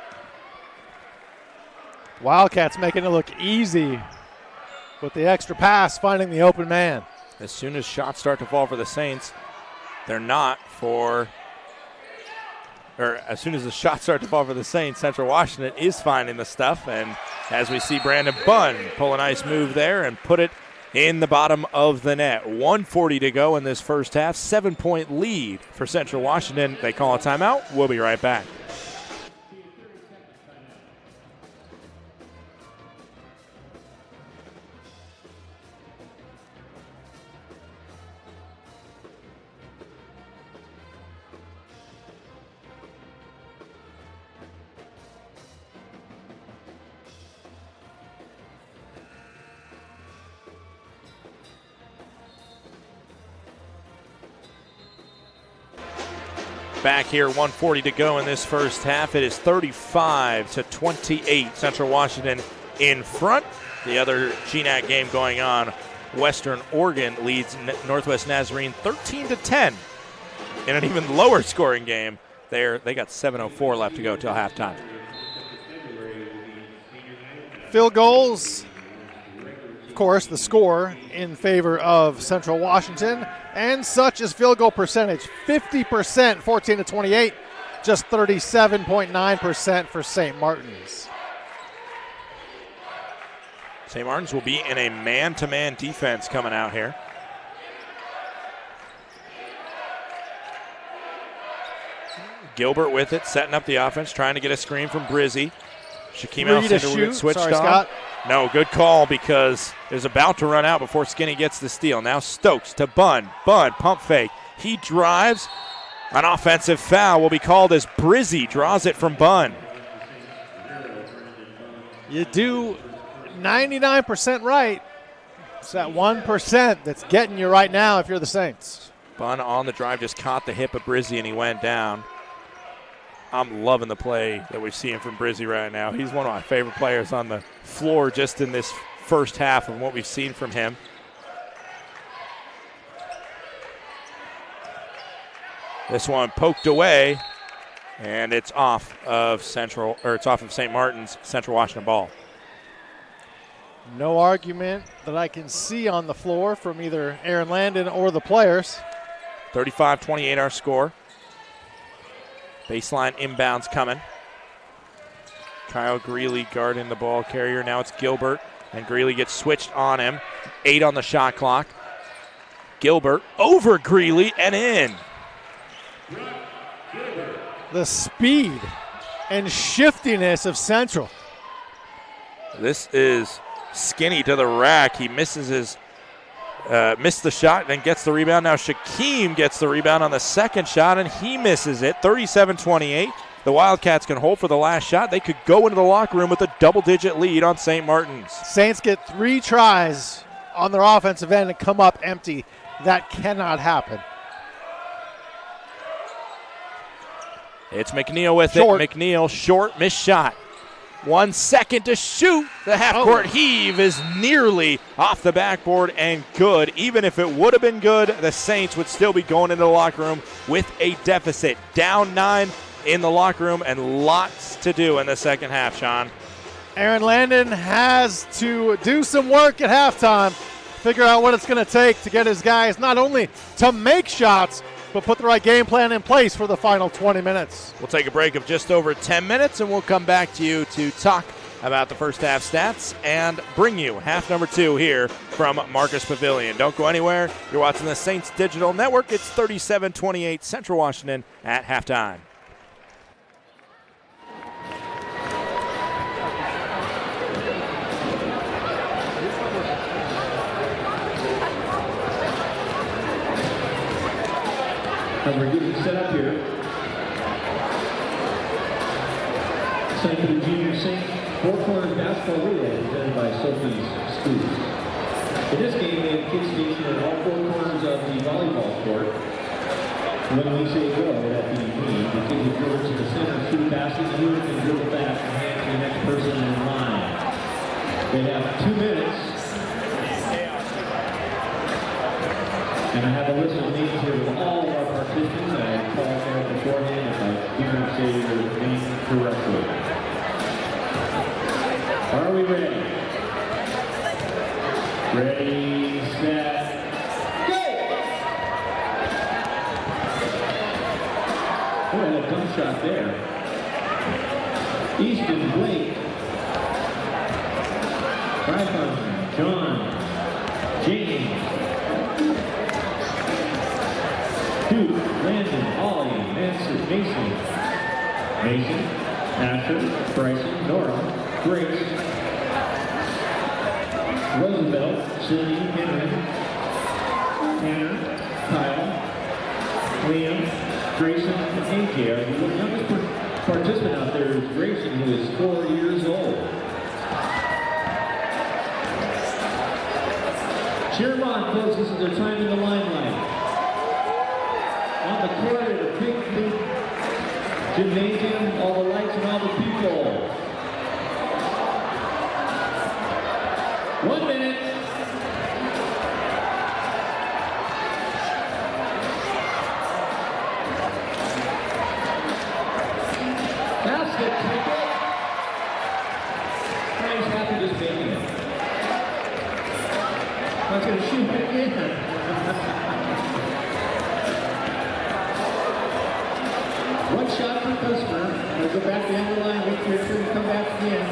Wildcats making it look easy with the extra pass, finding the open man. As soon as shots start to fall for the Saints, they're not for, or as soon as the shots start to fall for the Saints, Central Washington is finding the stuff. And as we see Brandon Bunn pull a nice move there and put it in the bottom of the net. 1:40 to go in this first half. 7-point lead for Central Washington. They call a timeout. We'll be right back. Back here, 1:40 to go in this first half. It is 35-28. Central Washington in front. The other GNAC game going on, Western Oregon leads Northwest Nazarene 13-10 in an even lower scoring game. They got 7:04 left to go till halftime. Field goals, of course, the score in favor of Central Washington, and such is field goal percentage, 50%, 14-28, just 37.9% for St. Martin's. St. Martin's will be in a man-to-man defense coming out here. Gilbert with it, setting up the offense, trying to get a screen from Brizzy. Shaquem Free to Alcindor shoot. switched Sorry, on. Scott. No, good call because it was about to run out before Skinny gets the steal. Now Stokes to Bunn. Bunn, pump fake. He drives. An offensive foul will be called as Brizzy draws it from Bunn. You do 99% right. It's that 1% that's getting you right now if you're the Saints. Bunn on the drive just caught the hip of Brizzy and he went down. I'm loving the play that we're seeing from Brizzy right now. He's one of my favorite players on the floor just in this first half of what we've seen from him. This one poked away, and it's off of St. Martin's Central Washington ball. No argument that I can see on the floor from either Aaron Landon or the players. 35-28 our score. Baseline inbounds coming. Kyle Greeley guarding the ball carrier. Now it's Gilbert, and Greeley gets switched on him. 8 on the shot clock. Gilbert over Greeley and in. The speed and shiftiness of Central. This is Skinny to the rack. He misses missed the shot, then gets the rebound. Now Shaquem gets the rebound on the second shot, and he misses it. 37-28. The Wildcats can hold for the last shot. They could go into the locker room with a double-digit lead on St. Martin's. Saints get 3 tries on their offensive end and come up empty. That cannot happen. It's McNeil with Short. it. McNeil, short, missed shot. 1 second to shoot. The half-court heave is nearly off the backboard and good. Even if it would have been good, the Saints would still be going into the locker room with a deficit. Down 9 in the locker room and lots to do in the second half, Sean. Aaron Landon has to do some work at halftime, figure out what it's going to take to get his guys not only to make shots, but put the right game plan in place for the final 20 minutes. We'll take a break of just over 10 minutes, and we'll come back to you to talk about the first half stats and bring you half number 2 here from Marcus Pavilion. Don't go anywhere. You're watching the Saints Digital Network. It's 37-28 Central Washington at halftime. As we're getting set up here, time for the junior Saint four-corner basketball relay presented by Sophie's Schools. In this game, they have kids stationed at all 4 corners of the volleyball court. When we say go, that means me. The kids will dribble to the center, shoot passes, move, and dribble back and hand to the next person in line. They have 2 minutes. And I have a list of names here of all of our participants. I called there beforehand if I didn't say your name correctly. Are we ready? Ready, set, go! Oh, a dump shot there. Easton Blake. Franklin, John, James. Duke, Landon, Ollie, Mason, Asher, Bryson, Nora, Grace, Roosevelt, Cindy, Henry, Tanner, Kyle, Liam, Grayson, and AJ. The youngest participant out there is Grayson, who is 4 years old. Cheer them on, folks. This is their time in the limelight. On the court at a big gymnasium, all the lights and all the people. 1 minute. Basket ticket. Nice, happy just making it. I was going to shoot it in. One shot per customer. We'll go back to the end of the line, wait for your turn to come back again.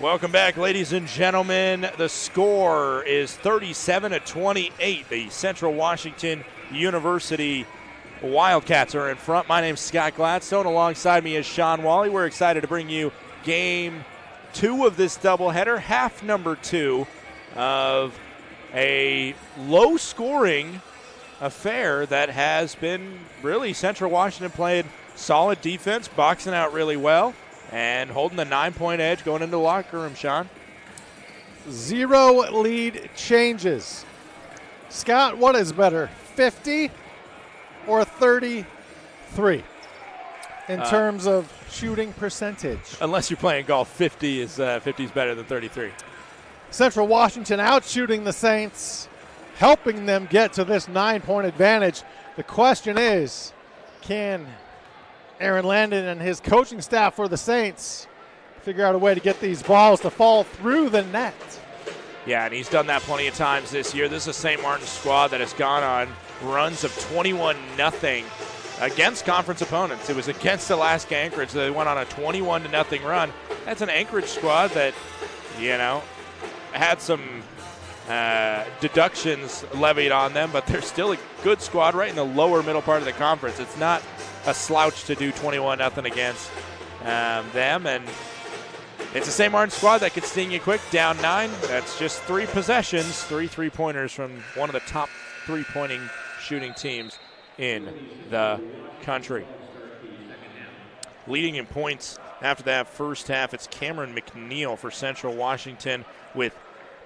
Welcome back, ladies and gentlemen. The score is 37-28. The Central Washington University Wildcats are in front. My name's Scott Gladstone. Alongside me is Sean Wally. We're excited to bring you game 2 of this doubleheader, half number 2 of a low-scoring affair that has been really Central Washington played solid defense, boxing out really well, and holding the 9-point edge going into the locker room, Sean. 0 lead changes. Scott, what is better, 50 or 33 in terms of shooting percentage? Unless you're playing golf, 50 is better than 33. Central Washington out shooting the Saints, helping them get to this 9-point advantage. The question is, can Aaron Landon and his coaching staff for the Saints figure out a way to get these balls to fall through the net? Yeah, and he's done that plenty of times this year. This is a St. Martin's squad that has gone on runs of 21-0 against conference opponents. It was against Alaska Anchorage. They went on a 21-0 run. That's an Anchorage squad that, had some deductions levied on them, but they're still a good squad right in the lower middle part of the conference. It's not a slouch to do 21-0 against them, and it's a St. Martin squad that could sting you quick. Down 9, that's just 3 possessions, 3 3-pointers from one of the top 3-pointing shooting teams in the country. Leading in points after that first half, it's Cameron McNeil for Central Washington with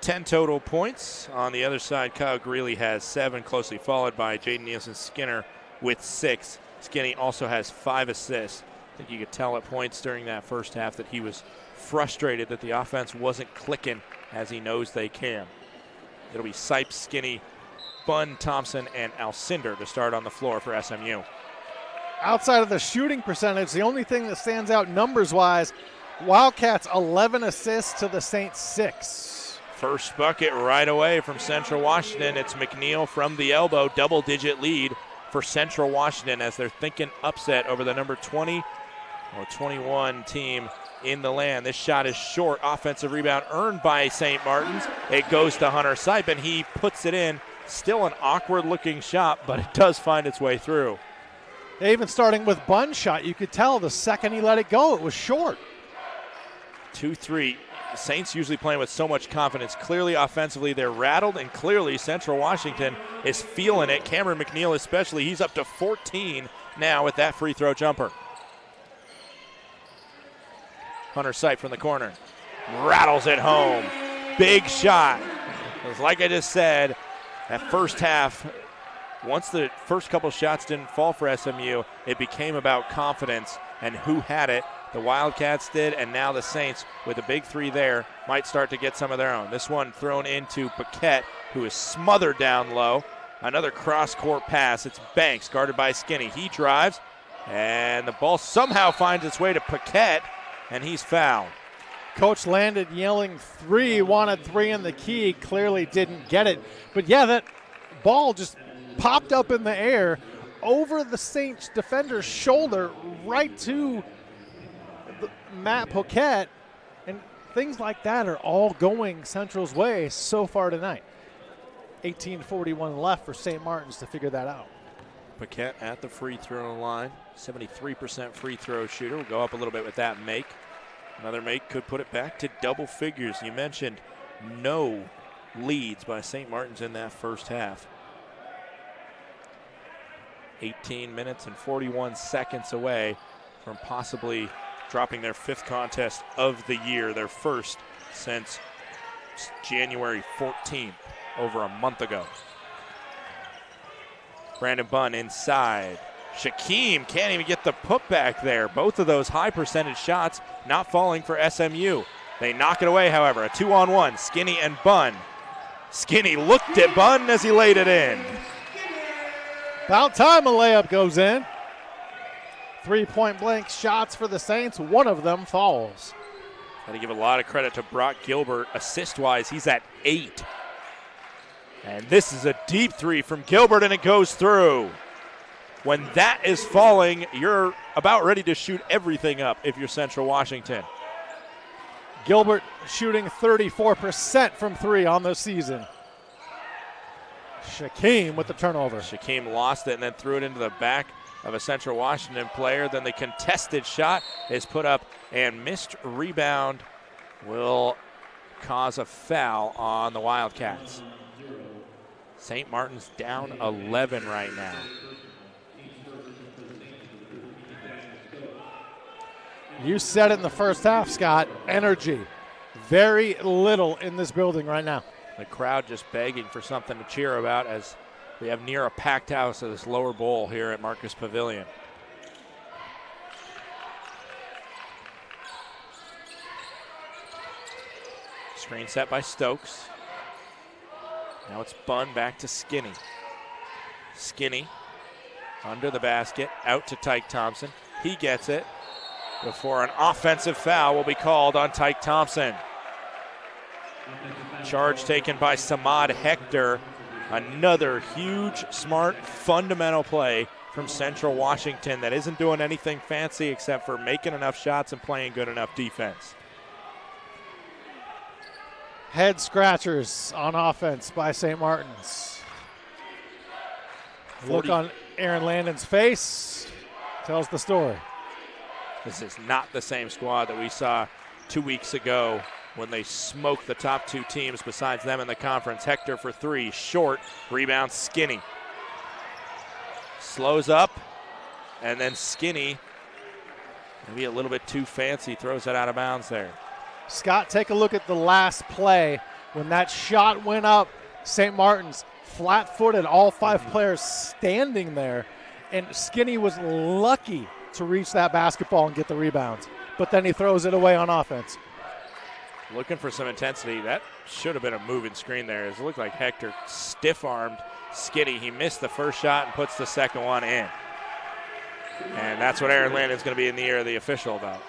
10 total points. On the other side, Kyle Greeley has 7, closely followed by Jaden Nielsen-Skinner with 6. Skinny also has 5 assists. I think you could tell at points during that first half that he was frustrated that the offense wasn't clicking as he knows they can. It'll be Sipes, Skinny, Bunn, Thompson, and Alcindor to start on the floor for SMU. Outside of the shooting percentage, the only thing that stands out numbers-wise, Wildcats 11 assists to the Saints 6. First bucket right away from Central Washington. It's McNeil from the elbow, double-digit lead for Central Washington as they're thinking upset over the number 20 or 21 team in the land. This shot is short. Offensive rebound earned by St. Martin's. It goes to Hunter Sipe, and he puts it in. Still an awkward-looking shot, but it does find its way through. Even starting with Bunn's shot, you could tell the second he let it go, it was short. 2-3. The Saints usually playing with so much confidence. Clearly offensively they're rattled, and clearly Central Washington is feeling it. Cameron McNeil especially. He's up to 14 now with that free throw jumper. Hunter Sipe from the corner. Rattles it home. Big shot. Like I just said, that first half, once the first couple shots didn't fall for SMU, it became about confidence and who had it. The Wildcats did, and now the Saints, with a big three there, might start to get some of their own. This one thrown into Paquette, who is smothered down low. Another cross-court pass. It's Banks, guarded by Skinny. He drives, and the ball somehow finds its way to Paquette, and he's fouled. Coach landed yelling three, wanted three in the key, clearly didn't get it. But yeah, that ball just popped up in the air over the Saints defender's shoulder right to Matt Paquette, and things like that are all going Central's way so far tonight. 18:41 left for St. Martin's to figure that out. Paquette at the free throw line, 73% free throw shooter. We'll go up a little bit with that make. Another make could put it back to double figures. You mentioned no leads by St. Martin's in that first half. 18 minutes and 41 seconds away from possibly dropping their fifth contest of the year, their first since January 14th, over a month ago. Brandon Bunn inside. Shaquem can't even get the putback there. Both of those high percentage shots not falling for SMU. They knock it away, however. A 2-on-1, Skinny and Bunn. Skinny looked at Bunn as he laid it in. About time a layup goes in. 3-point blank shots for the Saints. One of them falls. Got to give a lot of credit to Brock Gilbert. Assist-wise, he's at 8. And this is a deep three from Gilbert, and it goes through. When that is falling, you're about ready to shoot everything up if you're Central Washington. Gilbert shooting 34% from three on the season. Shaquem with the turnover. Shaquem lost it and then threw it into the back of a Central Washington player. Then the contested shot is put up and missed rebound will cause a foul on the Wildcats. St. Martin's down 11 right now. You said it in the first half, Scott. Energy. Very little in this building right now. The crowd just begging for something to cheer about as we have near a packed house of this lower bowl here at Marcus Pavilion. Screen set by Stokes. Now it's Bunn back to Skinny. Skinny under the basket, out to Tyke Thompson. He gets it before an offensive foul will be called on Tyke Thompson. Charge taken by Samad Hector. Another huge, smart, fundamental play from Central Washington that isn't doing anything fancy except for making enough shots and playing good enough defense. Head scratchers on offense by St. Martin's. Look on Aaron Landon's face tells the story. This is not the same squad that we saw 2 weeks ago when they smoked the top two teams besides them in the conference. Hector for three, short, rebound Skinny. Slows up, and then Skinny, maybe a little bit too fancy, throws it out of bounds there. Scott, take a look at the last play. When that shot went up, St. Martin's flat-footed, all five players standing there, and Skinny was lucky to reach that basketball and get the rebounds. But then he throws it away on offense. Looking for some intensity. That should have been a moving screen there. It looked like Hector stiff-armed Skinny. He missed the first shot and puts the second one in. And that's what Aaron Landon's going to be in the ear of the official about.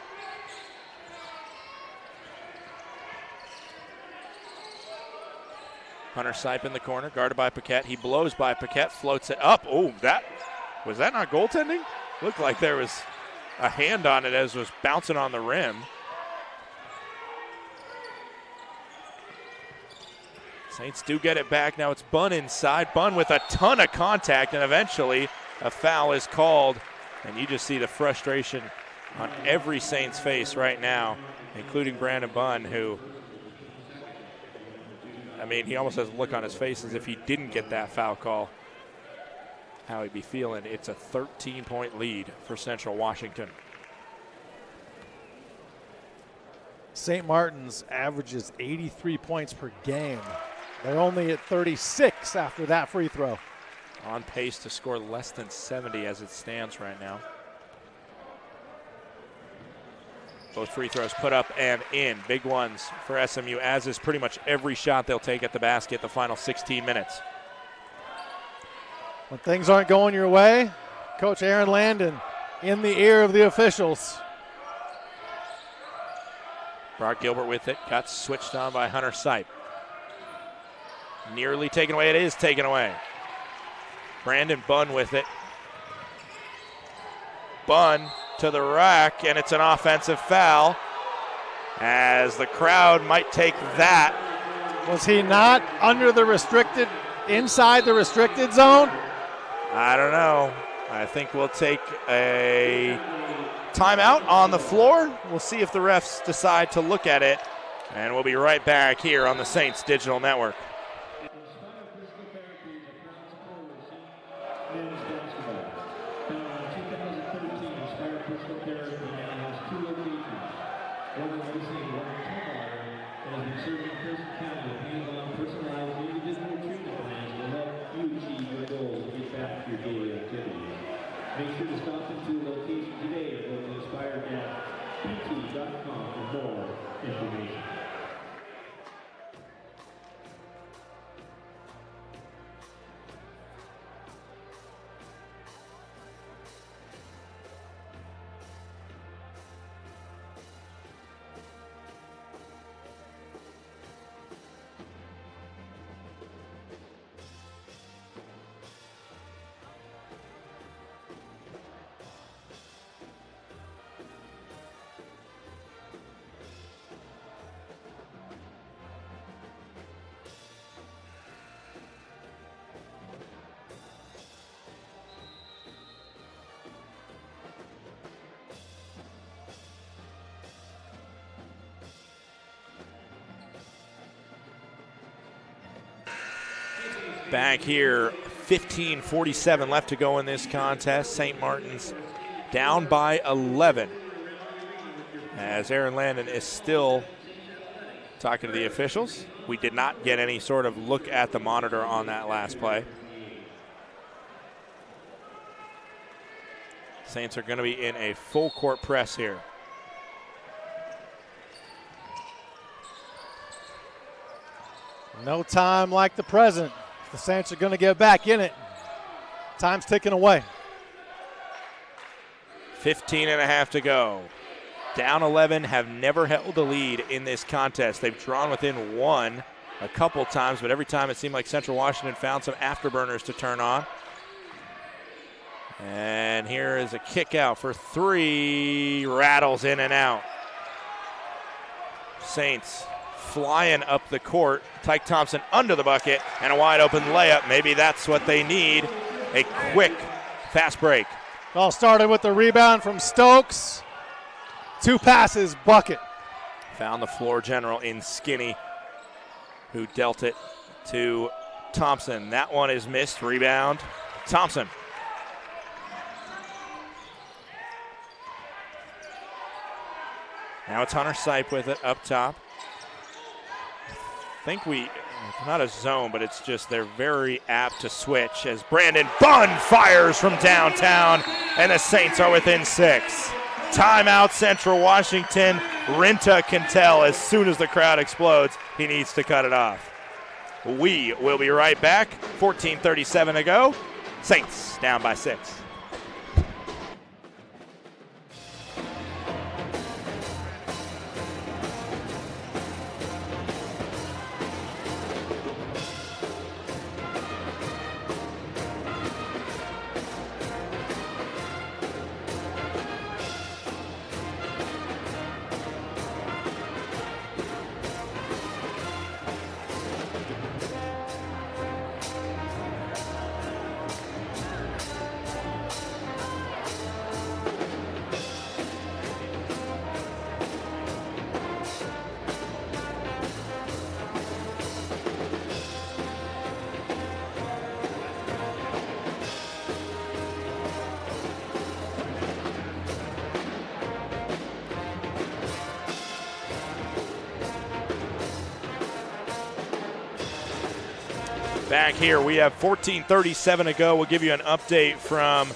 Hunter Sipe in the corner, guarded by Paquette. He blows by Paquette, floats it up. Oh, was that not goaltending? Looked like there was a hand on it as it was bouncing on the rim. Saints do get it back. Now it's Bunn inside. Bunn with a ton of contact, and eventually a foul is called And you just see the frustration on every Saints face right now, including Brandon Bunn, who, I mean, he almost has a look on his face as if he didn't get that foul call. How he'd be feeling. It's a 13-point lead for Central Washington. St. Martin's averages 83 points per game. They're only at 36 after that free throw. On pace to score less than 70 as it stands right now. Both free throws put up and in. Big ones for SMU, as is pretty much every shot they'll take at the basket the final 16 minutes. When things aren't going your way, Coach Aaron Landon in the ear of the officials. Brock Gilbert with it. Got switched on by Hunter Sipe. Nearly taken away. It is taken away. Brandon Bunn with it. Bunn to the rack, and it's an offensive foul as the crowd might take that. Was he not under the restricted, inside the restricted zone? I don't know. I think we'll take a timeout on the floor. We'll see if the refs decide to look at it, and we'll be right back here on the Saints Digital Network. Make sure to stop into a location today or go to inspired-pt.com for more information. Back here, 15:47 left to go in this contest. St. Martin's down by 11. As Aaron Landon is still talking to the officials. We did not get any sort of look at the monitor on that last play. Saints are going to be in a full court press here. No time like the present. The Saints are going to get back in it. Time's ticking away. 15 and a half to go. Down 11, have never held a lead in this contest. They've drawn within one a couple times, but every time it seemed like Central Washington found some afterburners to turn on. And here is a kick out for three. Rattles in and out. Saints flying up the court. Tyke Thompson under the bucket and a wide open layup. Maybe that's what they need. A quick, fast break. All started with the rebound from Stokes. 2 passes, bucket. Found the floor general in Skinny, who dealt it to Thompson. That one is missed. Rebound, Thompson. Now it's Hunter Sipe with it up top. I think not a zone, but it's just they're very apt to switch as Brandon Bunn fires from downtown, and the Saints are within 6. Timeout, Central Washington. Rinta can tell as soon as the crowd explodes, he needs to cut it off. We will be right back. 14:37 to go. Saints down by 6. Back here, we have 14:37 to go. We'll give you an update from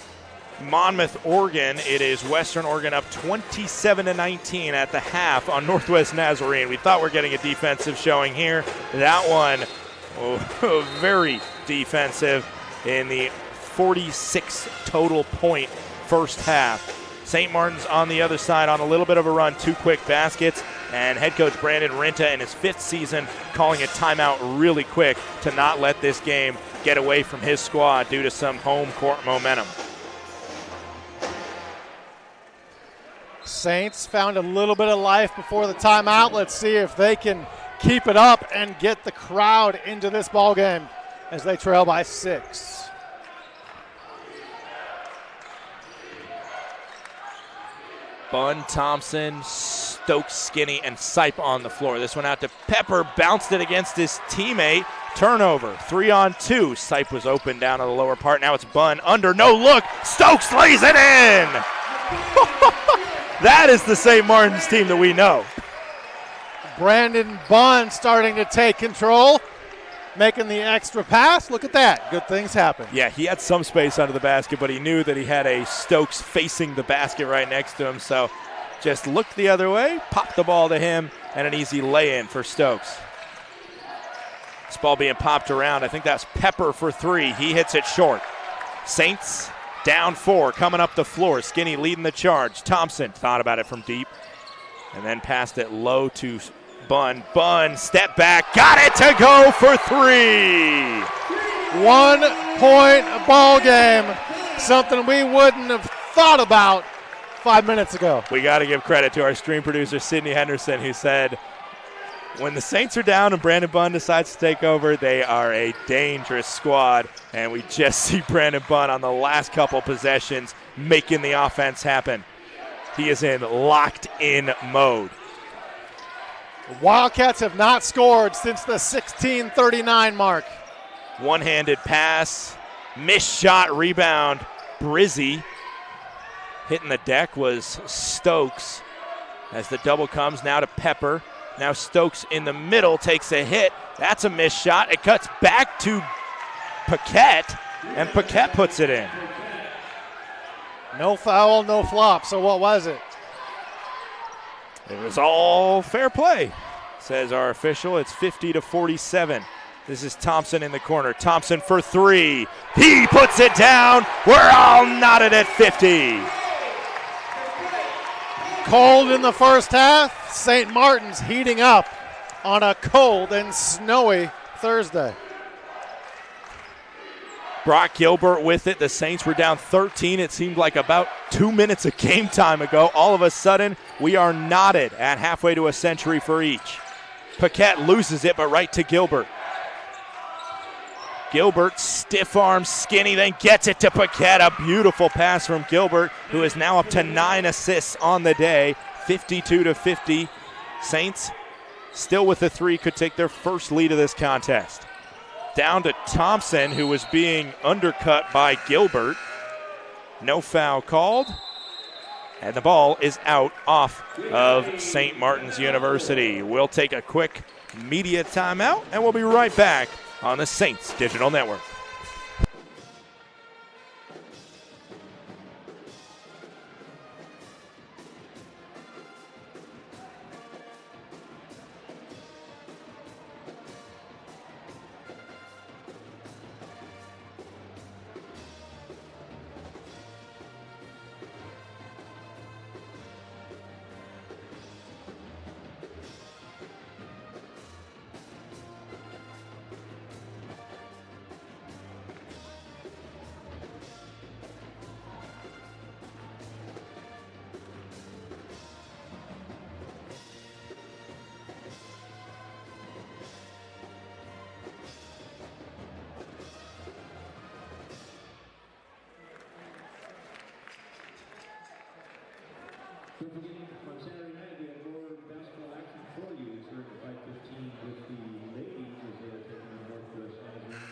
Monmouth, Oregon. It is Western Oregon up 27-19 at the half on Northwest Nazarene. We thought we were getting a defensive showing here. That one, very defensive in the 46 total point first half. St. Martin's on the other side on a little bit of a run, 2 quick baskets, and head coach Brandon Rinta in his 5th season calling a timeout really quick to not let this game get away from his squad due to some home court momentum. Saints found a little bit of life before the timeout. Let's see if they can keep it up and get the crowd into this ball game as they trail by 6. Bunn, Thompson, Stokes, Skinny, and Sipe on the floor. This one out to Pepper, bounced it against his teammate. Turnover, 3-on-2. Sipe was open down on the lower part. Now it's Bunn under, no look. Stokes lays it in. That is the St. Martin's team that we know. Brandon Bunn starting to take control, making the extra pass. Look at that. Good things happen. Yeah, he had some space under the basket, but he knew that he had a Stokes facing the basket right next to him, so just looked the other way, popped the ball to him, and an easy lay-in for Stokes. This ball being popped around. I think that's Pepper for 3. He hits it short. Saints down 4, coming up the floor. Skinny leading the charge. Thompson thought about it from deep and then passed it low to Bunn. Bunn, step back, got it to go for 3. 1 point ball game, something we wouldn't have thought about 5 minutes ago. We got to give credit to our stream producer, Sydney Henderson, who said, when the Saints are down and Brandon Bunn decides to take over, they are a dangerous squad. And we just see Brandon Bunn on the last couple possessions making the offense happen. He is in locked-in mode. The Wildcats have not scored since the 16:39 mark. One-handed pass, missed shot, rebound. Brizzy hitting the deck was Stokes. As the double comes now to Pepper. Now Stokes in the middle takes a hit. That's a missed shot. It cuts back to Paquette, and Paquette puts it in. No foul, no flop. So what was it? It was all fair play, says our official. It's 50-47. This is Thompson in the corner. Thompson for 3. He puts it down. We're all knotted at 50. Cold in the first half. St. Martin's heating up on a cold and snowy Thursday. Brock Gilbert with it. The Saints were down 13. It seemed like about 2 minutes of game time ago. All of a sudden, we are knotted at halfway to a century for each. Paquette loses it, but right to Gilbert. Gilbert, stiff arm, Skinny, then gets it to Paquette. A beautiful pass from Gilbert, who is now up to 9 assists on the day. 52-50. Saints still with the 3, could take their first lead of this contest. Down to Thompson, who was being undercut by Gilbert. No foul called. And the ball is out off of St. Martin's University. We'll take a quick media timeout, and we'll be right back on the Saints Digital Network. Don't forget, on Saturday night, we have more basketball action for you. It's starting at 5:15 with the ladies as they are taking on Northwest Nazarene.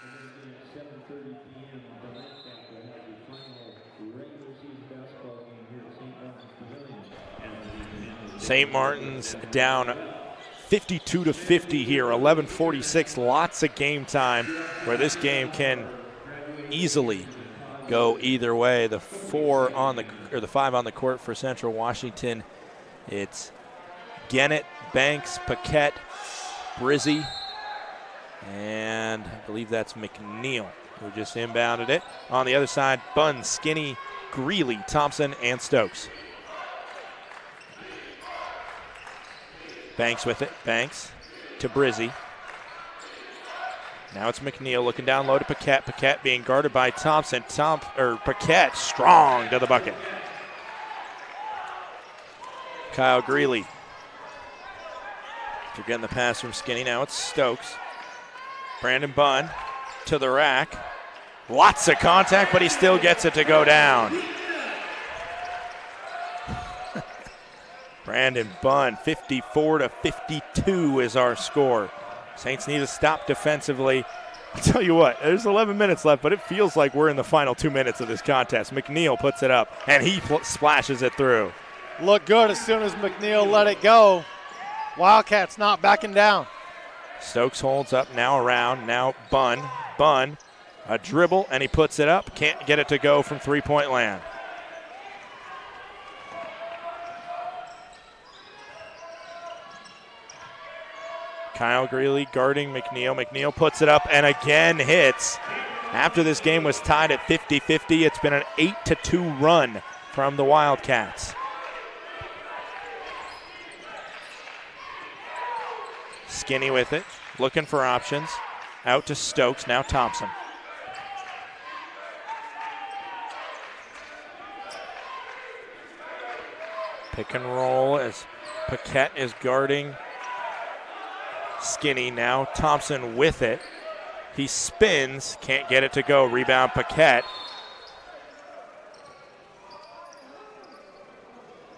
And then at 7:30 p.m., the Wildcats will have the final regular season basketball game here at St. Martin's Pavilion. St. Martin's down 52-50 here, 11:46. Lots of game time where this game can easily go either way. The 5 on the court for Central Washington. It's Gennett, Banks, Paquette, Brizzi, and I believe that's McNeil who just inbounded it. On the other side, Bunn, Skinny, Greeley, Thompson, and Stokes. Banks with it. Banks to Brizzi. Now it's McNeil looking down low to Paquette. Paquette being guarded by Thompson. Paquette strong to the bucket. Kyle Greeley. After getting the pass from Skinny, now it's Stokes. Brandon Bunn to the rack. Lots of contact, but he still gets it to go down. Brandon Bunn, 54-52 is our score. Saints need to stop defensively. I'll tell you what, there's 11 minutes left, but it feels like we're in the final 2 minutes of this contest. McNeil puts it up, and he splashes it through. Looked good as soon as McNeil let it go. Wildcats not backing down. Stokes holds up, now around, now Bunn, a dribble, and he puts it up. Can't get it to go from three-point land. Kyle Greeley guarding McNeil. McNeil puts it up and again hits. After this game was tied at 50-50, it's been an 8-2 run from the Wildcats. Skinny with it, looking for options. Out to Stokes, now Thompson. Pick and roll as Paquette is guarding Skinny. Now Thompson with it. He spins, can't get it to go. Rebound Paquette.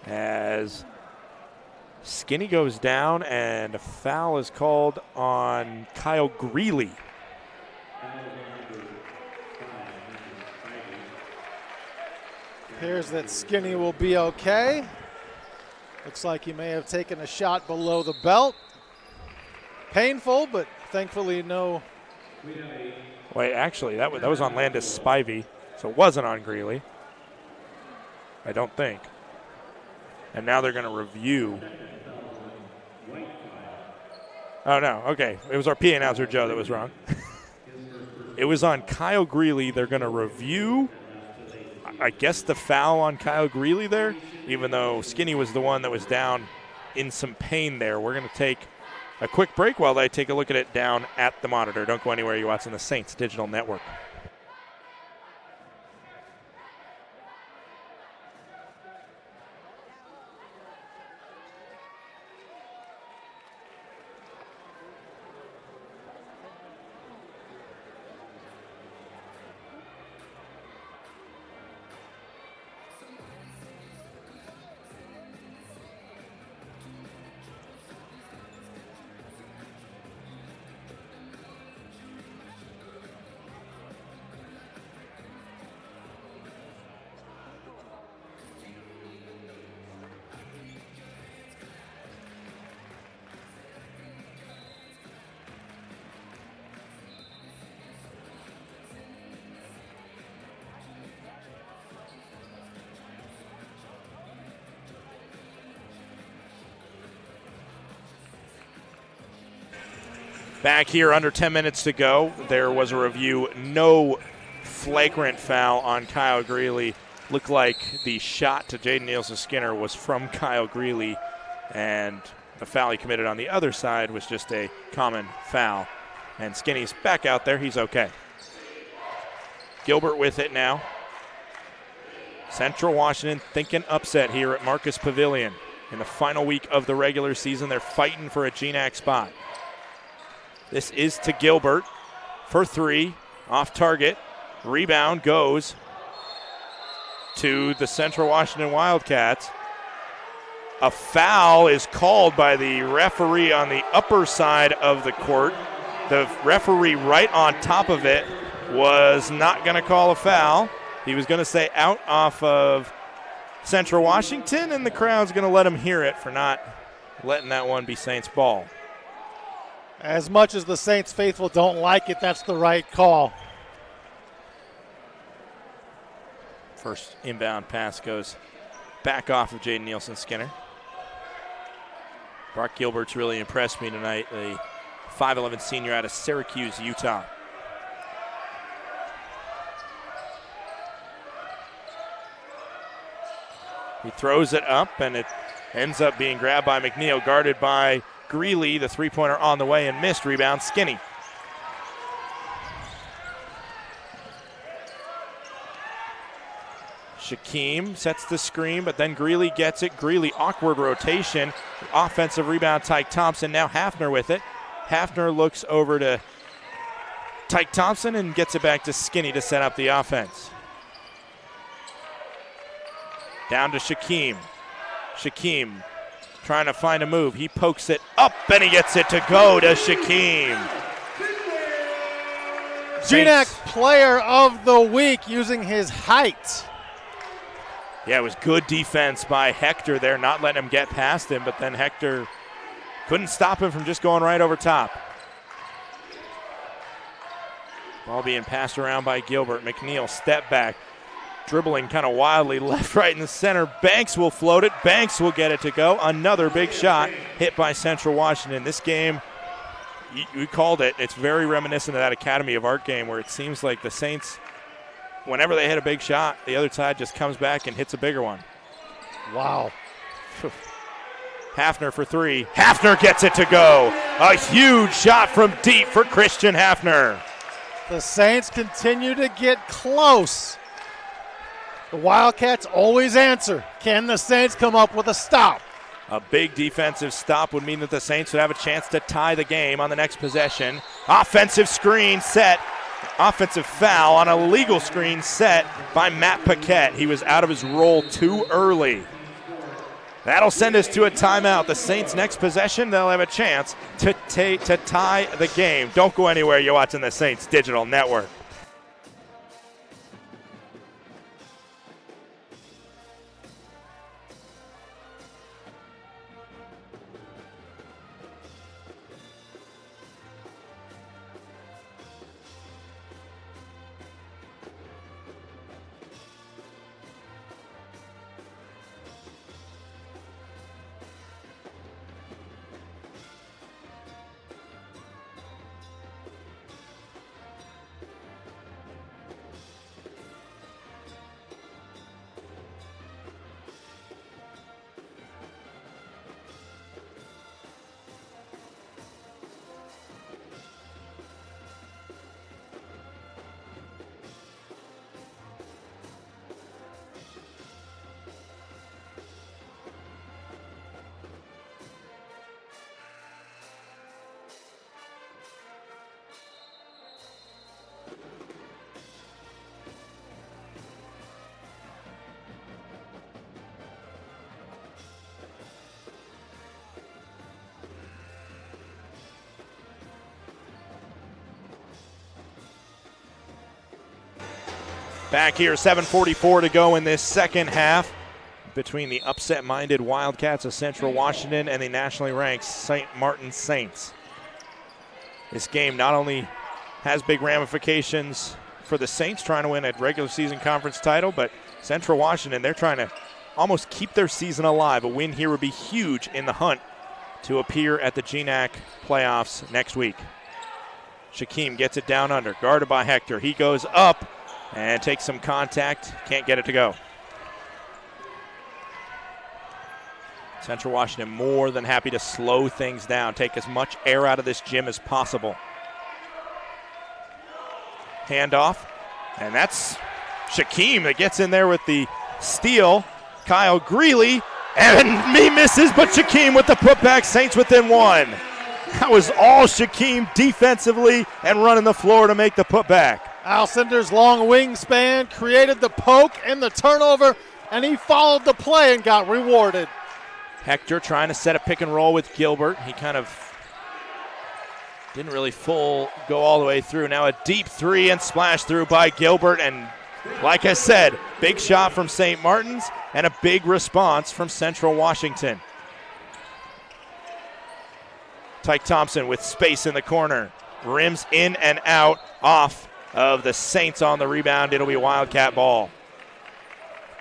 As Skinny goes down and a foul is called on Kyle Greeley. Appears that Skinny will be okay. Looks like he may have taken a shot below the belt. Painful, but thankfully no. Wait, actually, that was on Landis Spivey, so it wasn't on Greeley. I don't think. And now they're going to review. Oh, no, okay. It was our PA announcer, Joe, that was wrong. It was on Kyle Greeley. They're going to review, I guess, the foul on Kyle Greeley there, even though Skinny was the one that was down in some pain there. We're going to take a quick break while they take a look at it down at the monitor. Don't go anywhere. You're watching the Saints Digital Network. Back here, under 10 minutes to go. There was a review. No flagrant foul on Kyle Greeley. Looked like the shot to Jaden Nielsen-Skinner was from Kyle Greeley, and the foul he committed on the other side was just a common foul. And Skinny's back out there. He's okay. Gilbert with it now. Central Washington thinking upset here at Marcus Pavilion. In the final week of the regular season, they're fighting for a GNAC spot. This is to Gilbert for three, off target. Rebound goes to the Central Washington Wildcats. A foul is called by the referee on the upper side of the court. The referee right on top of it was not going to call a foul. He was going to say out off of Central Washington, and the crowd's going to let him hear it for not letting that one be Saints ball. As much as the Saints faithful don't like it, that's the right call. First inbound pass goes back off of Jaden Nielsen-Skinner. Brock Gilbert's really impressed me tonight, the 5'11 senior out of Syracuse, Utah. He throws it up, and it ends up being grabbed by McNeil, guarded by Greeley. The three-pointer on the way and missed. Rebound, Skinny. Shaquem sets the screen, but then Greeley gets it. Greeley, awkward rotation. Offensive rebound, Tyke Thompson. Now Hafner with it. Hafner looks over to Tyke Thompson and gets it back to Skinny to set up the offense. Down to Shaquem. Shaquem trying to find a move. He pokes it up, and he gets it to go to Shaquem. GNAC Player of the Week using his height. Yeah, it was good defense by Hector there, not letting him get past him, but then Hector couldn't stop him from just going right over top. Ball being passed around by Gilbert. McNeil, step back, dribbling kind of wildly, left, right, in the center. Banks will float it. Banks will get it to go. Another big shot hit by Central Washington. This game, we called it. It's very reminiscent of that Academy of Art game where it seems like the Saints, whenever they hit a big shot, the other side just comes back and hits a bigger one. Wow. Hafner for three. Hafner gets it to go. A huge shot from deep for Christian Hafner. The Saints continue to get close. The Wildcats always answer. Can the Saints come up with a stop? A big defensive stop would mean that the Saints would have a chance to tie the game on the next possession. Offensive screen set. Offensive foul on a legal screen set by Matt Paquette. He was out of his role too early. That'll send us to a timeout. The Saints' next possession, they'll have a chance to tie the game. Don't go anywhere. You're watching the Saints Digital Network. Back here, 7:44 to go in this second half between the upset-minded Wildcats of Central Washington and the nationally ranked St. Martin Saints. This game not only has big ramifications for the Saints trying to win a regular season conference title, but Central Washington, they're trying to almost keep their season alive. A win here would be huge in the hunt to appear at the GNAC playoffs next week. Shaquem gets it down under, guarded by Hector. He goes up and takes some contact, can't get it to go. Central Washington more than happy to slow things down, take as much air out of this gym as possible. Handoff, and that's Shaquem that gets in there with the steal. Kyle Greeley, and he misses, but Shaquem with the putback, Saints within one. That was all Shaquem defensively and running the floor to make the putback. Alcinder's long wingspan created the poke and the turnover, and he followed the play and got rewarded. Hector trying to set a pick and roll with Gilbert. He kind of didn't really go all the way through. Now a deep three and splash through by Gilbert. And like I said, big shot from St. Martin's and a big response from Central Washington. Tyke Thompson with space in the corner. Rims in and out off of the Saints on the rebound. It'll be Wildcat ball.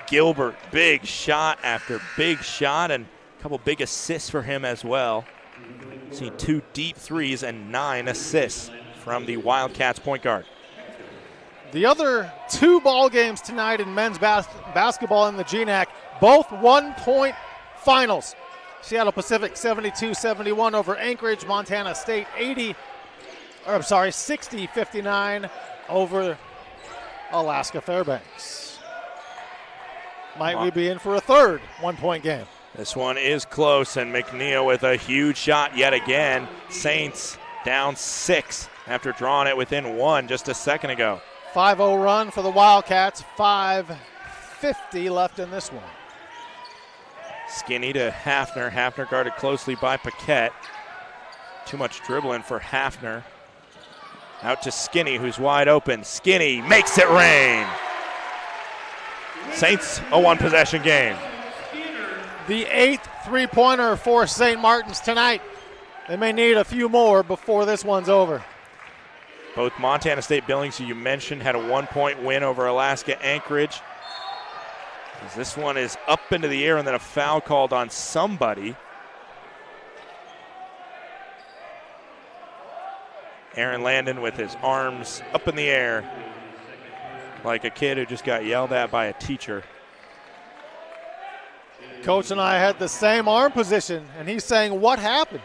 Gilbert, big shot after big shot, and a couple big assists for him as well. See 2 deep threes and 9 assists from the Wildcats point guard. The other 2 ball games tonight in men's basketball in the GNAC, both 1-point finals. Seattle Pacific 72-71 over Anchorage. Montana State 60-59 over Alaska Fairbanks. Might we be in for a third 1-point game? This one is close, and McNeil with a huge shot yet again. Saints down 6 after drawing it within 1 just a second ago. 5-0 run for the Wildcats. 5:50 left in this one. Skinny to Hafner. Hafner guarded closely by Paquette. Too much dribbling for Hafner. Out to Skinny, who's wide open. Skinny makes it rain. Saints a 1-possession game. The 8th three-pointer for St. Martin's tonight. They may need a few more before this one's over. Both Montana State Billings, who you mentioned, had a 1-point win over Alaska Anchorage. As this one is up into the air and then a foul called on somebody. Aaron Landon with his arms up in the air like a kid who just got yelled at by a teacher. Coach and I had the same arm position, and he's saying, what happened?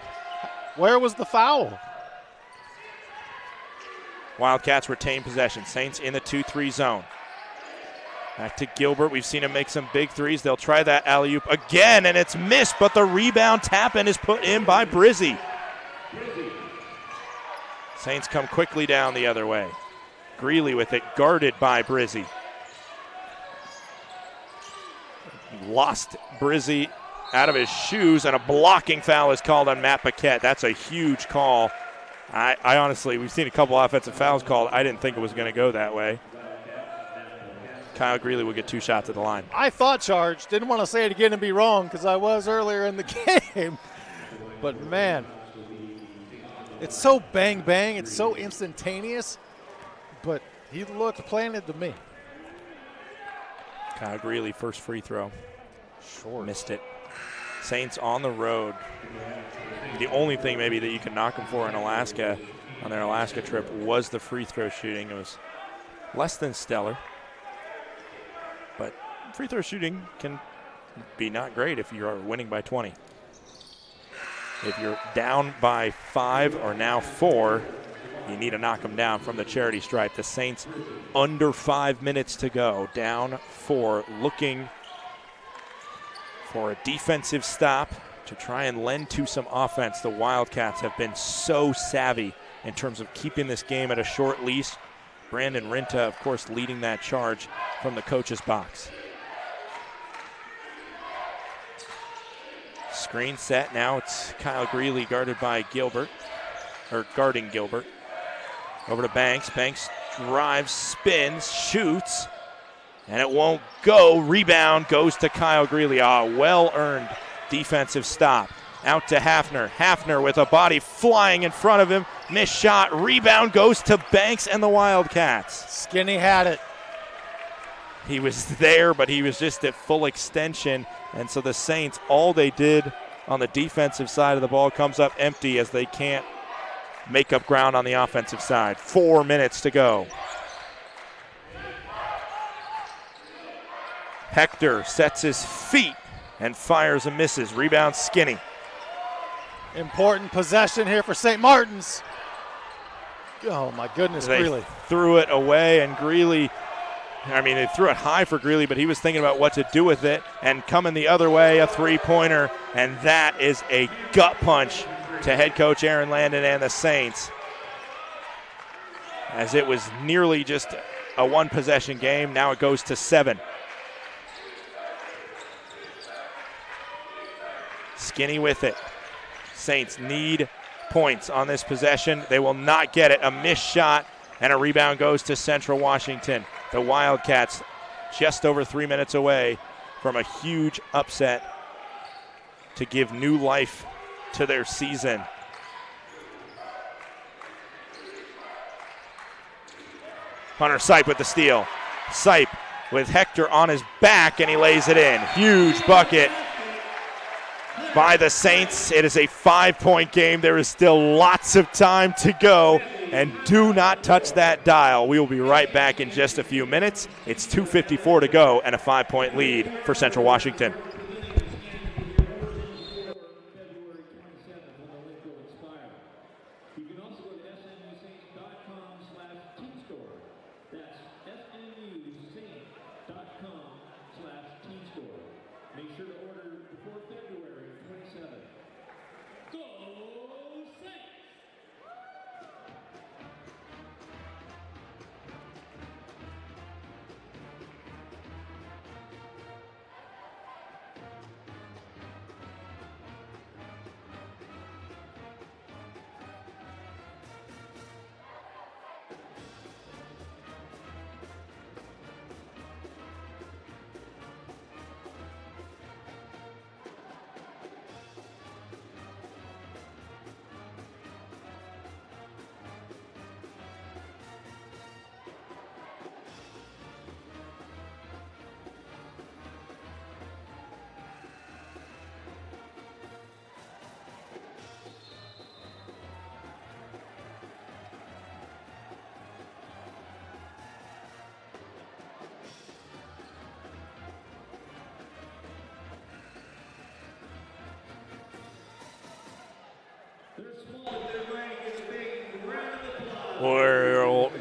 Where was the foul? Wildcats retain possession. Saints in the 2-3 zone. Back to Gilbert. We've seen him make some big threes. They'll try that alley-oop again, and it's missed, but the rebound tap-in is put in by Brizzi. Saints come quickly down the other way. Greeley with it, guarded by Brizzi. Lost Brizzi out of his shoes, and a blocking foul is called on Matt Paquette. That's a huge call. I honestly, we've seen a couple offensive fouls called. I didn't think it was going to go that way. Kyle Greeley will get 2 shots at the line. I thought charged. Didn't want to say it again and be wrong because I was earlier in the game. But, man, it's so bang-bang. It's so instantaneous. But he looked planted to me. Kyle Greeley, first free throw. Short. Missed it. Saints on the road. The only thing maybe that you can knock them for in Alaska on their Alaska trip was the free throw shooting. It was less than stellar. But free throw shooting can be not great if you are winning by 20. If you're down by 5 or now 4, you need to knock them down from the charity stripe. The Saints under 5 minutes to go, down 4, looking for a defensive stop to try and lend to some offense. The Wildcats have been so savvy in terms of keeping this game at a short leash. Brandon Rinta, of course, leading that charge from the coach's box. Screen set. Now it's Kyle Greeley guarded by Gilbert, or guarding Gilbert. Over to Banks. Banks drives, spins, shoots, and it won't go. Rebound goes to Kyle Greeley. Well-earned defensive stop. Out to Hafner. Hafner with a body flying in front of him. Missed shot. Rebound goes to Banks and the Wildcats. Skinny had it. He was there, but he was just at full extension. And so the Saints, all they did on the defensive side of the ball comes up empty as they can't make up ground on the offensive side. 4 minutes to go. Hector sets his feet and fires and misses. Rebound Skinny. Important possession here for St. Martin's. Oh, my goodness, They Greeley. threw it away, and Greeley, they threw it high for Greeley, but he was thinking about what to do with it. And coming the other way, a three-pointer, and that is a gut punch to head coach Aaron Landon and the Saints, as it was nearly just a one-possession game. Now it goes to 7. Skinny with it. Saints need points on this possession. They will not get it. A missed shot, and a rebound goes to Central Washington. The Wildcats just over 3 minutes away from a huge upset to give new life to their season. Hunter Sipe with the steal. Sipe with Hector on his back, and he lays it in. Huge bucket by the Saints. It is a 5-point game. There is still lots of time to go, and do not touch that dial. We will be right back in just a few minutes. It's 2:54 to go and a 5-point lead for Central Washington.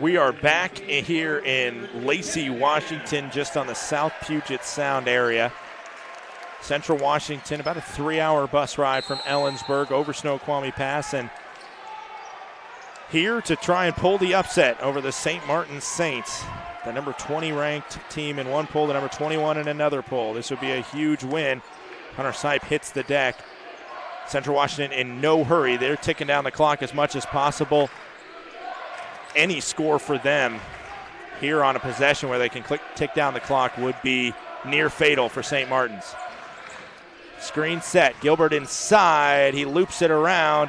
We are back here in Lacey, Washington, just on the South Puget Sound area. Central Washington, about a 3-hour bus ride from Ellensburg over Snoqualmie Pass, and here to try and pull the upset over the St. Martin Saints, the number 20 ranked team in one poll, the number 21 in another poll. This would be a huge win. Hunter Sipe hits the deck. Central Washington in no hurry. They're ticking down the clock as much as possible. Any score for them here on a possession where they can tick down the clock would be near fatal for St. Martin's. Screen set. Gilbert inside. He loops it around,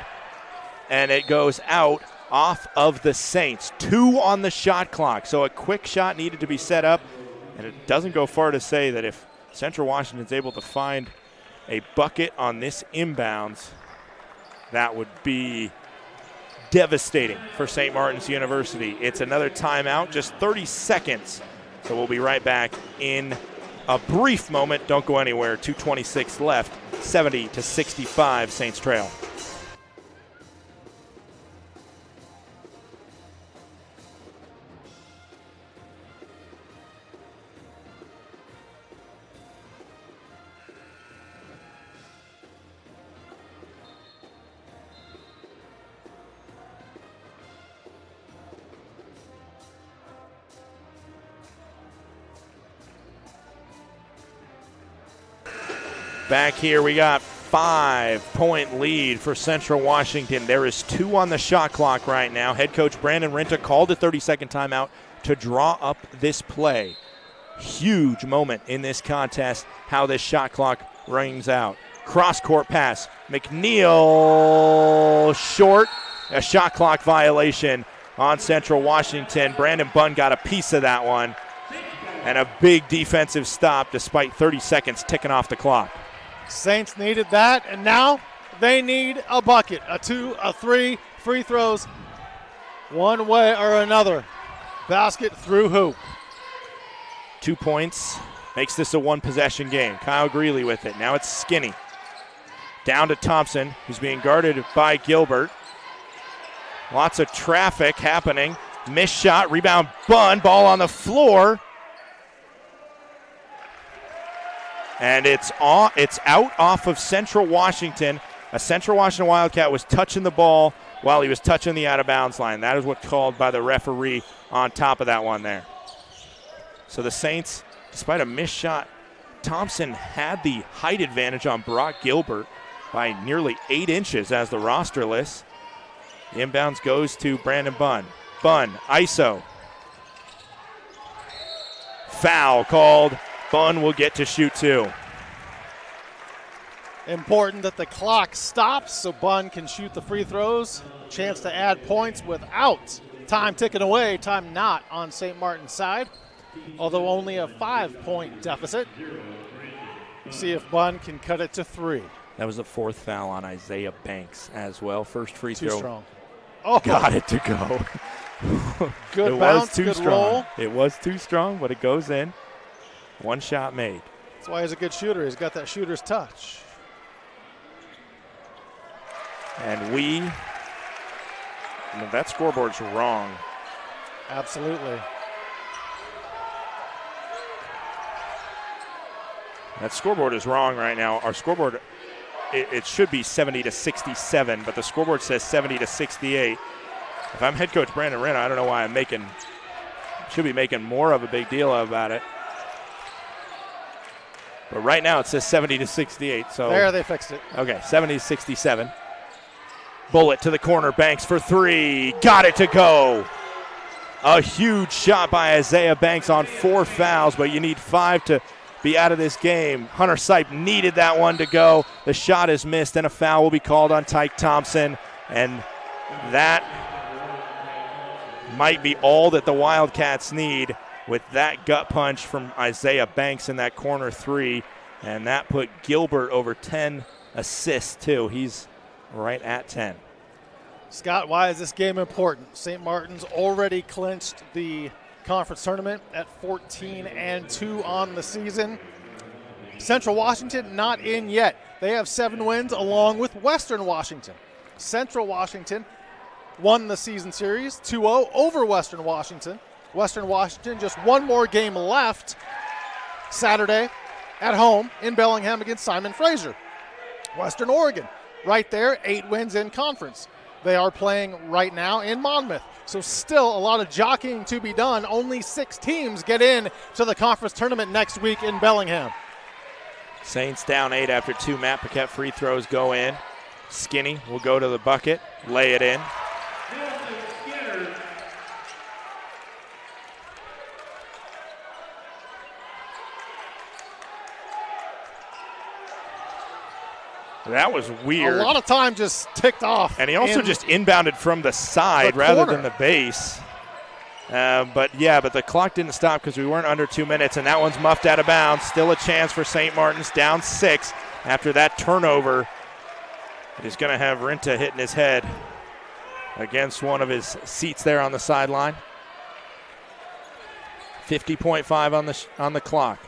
and it goes out off of the Saints. 2 on the shot clock, so a quick shot needed to be set up, and it doesn't go far to say that if Central Washington's able to find a bucket on this inbounds, that would be devastating for St. Martin's University. It's another timeout, just 30 seconds. So we'll be right back in a brief moment. Don't go anywhere. 2:26 left, 70-65 Saints trail. Back here, we got 5-point lead for Central Washington. There is 2 on the shot clock right now. Head coach Brandon Renta called a 30-second timeout to draw up this play. Huge moment in this contest, how this shot clock rings out. Cross-court pass. McNeil short. A shot clock violation on Central Washington. Brandon Bunn got a piece of that one. And a big defensive stop despite 30 seconds ticking off the clock. Saints needed that, and now they need a bucket. A 2, a 3, free throws, one way or another. Basket through hoop. 2 points makes this a one-possession game. Kyle Greeley with it. Now it's Skinny. Down to Thompson, who's being guarded by Gilbert. Lots of traffic happening. Missed shot, rebound Bunn, ball on the floor. And it's out off of Central Washington. A Central Washington Wildcat was touching the ball while he was touching the out-of-bounds line. That is what's called by the referee on top of that one there. So the Saints, despite a missed shot, Thompson had the height advantage on Brock Gilbert by nearly 8 inches as the roster lists. The inbounds goes to Brandon Bunn. Bunn, ISO. Foul called. Bunn will get to shoot 2. Important that the clock stops so Bunn can shoot the free throws. Chance to add points without Time ticking away, time not on St. Martin's side, although only a 5-point deficit. See if Bunn can cut it to 3. That was the 4th foul on Isaiah Banks as well. First free Too throw. strong. Oh, Got it to go. Good it bounce, was too good strong. roll. It was too strong, but it goes in. One shot made. That's why he's a good shooter. He's got that shooter's touch. And that scoreboard's wrong. Absolutely. That scoreboard is wrong right now. Our scoreboard, it should be 70-67, but the scoreboard says 70-68. If I'm head coach Brandon Renna, I don't know why should be making more of a big deal about it. But right now it says 70-68. So there, they fixed it. Okay, 70-67. Bullet to the corner, Banks for 3. Got it to go. A huge shot by Isaiah Banks on 4 fouls, but you need 5 to be out of this game. Hunter Sipe needed that one to go. The shot is missed, and a foul will be called on Tyke Thompson. And that might be all that the Wildcats need with that gut punch from Isaiah Banks in that corner 3. And that put Gilbert over 10 assists, too. He's right at 10. Scott, why is this game important? St. Martin's already clinched the conference tournament at 14-2 on the season. Central Washington not in yet. They have 7 wins along with Western Washington. Central Washington won the season series 2-0 over Western Washington. Western Washington just one more game left Saturday at home in Bellingham against Simon Fraser. Western Oregon right there, 8 wins in conference. They are playing right now in Monmouth. So still a lot of jockeying to be done. Only 6 teams get in to the conference tournament next week in Bellingham. Saints down 8 after 2 Matt Paquette free throws go in. Skinny will go to the bucket, lay it in. That was weird. A lot of time just ticked off. And he also just inbounded from the side rather than the base. But the clock didn't stop because we weren't under 2 minutes, and that one's muffed out of bounds. Still a chance for St. Martin's, down 6 after that turnover. He's going to have Rinta hitting his head against one of his seats there on the sideline. 50.5 on the clock.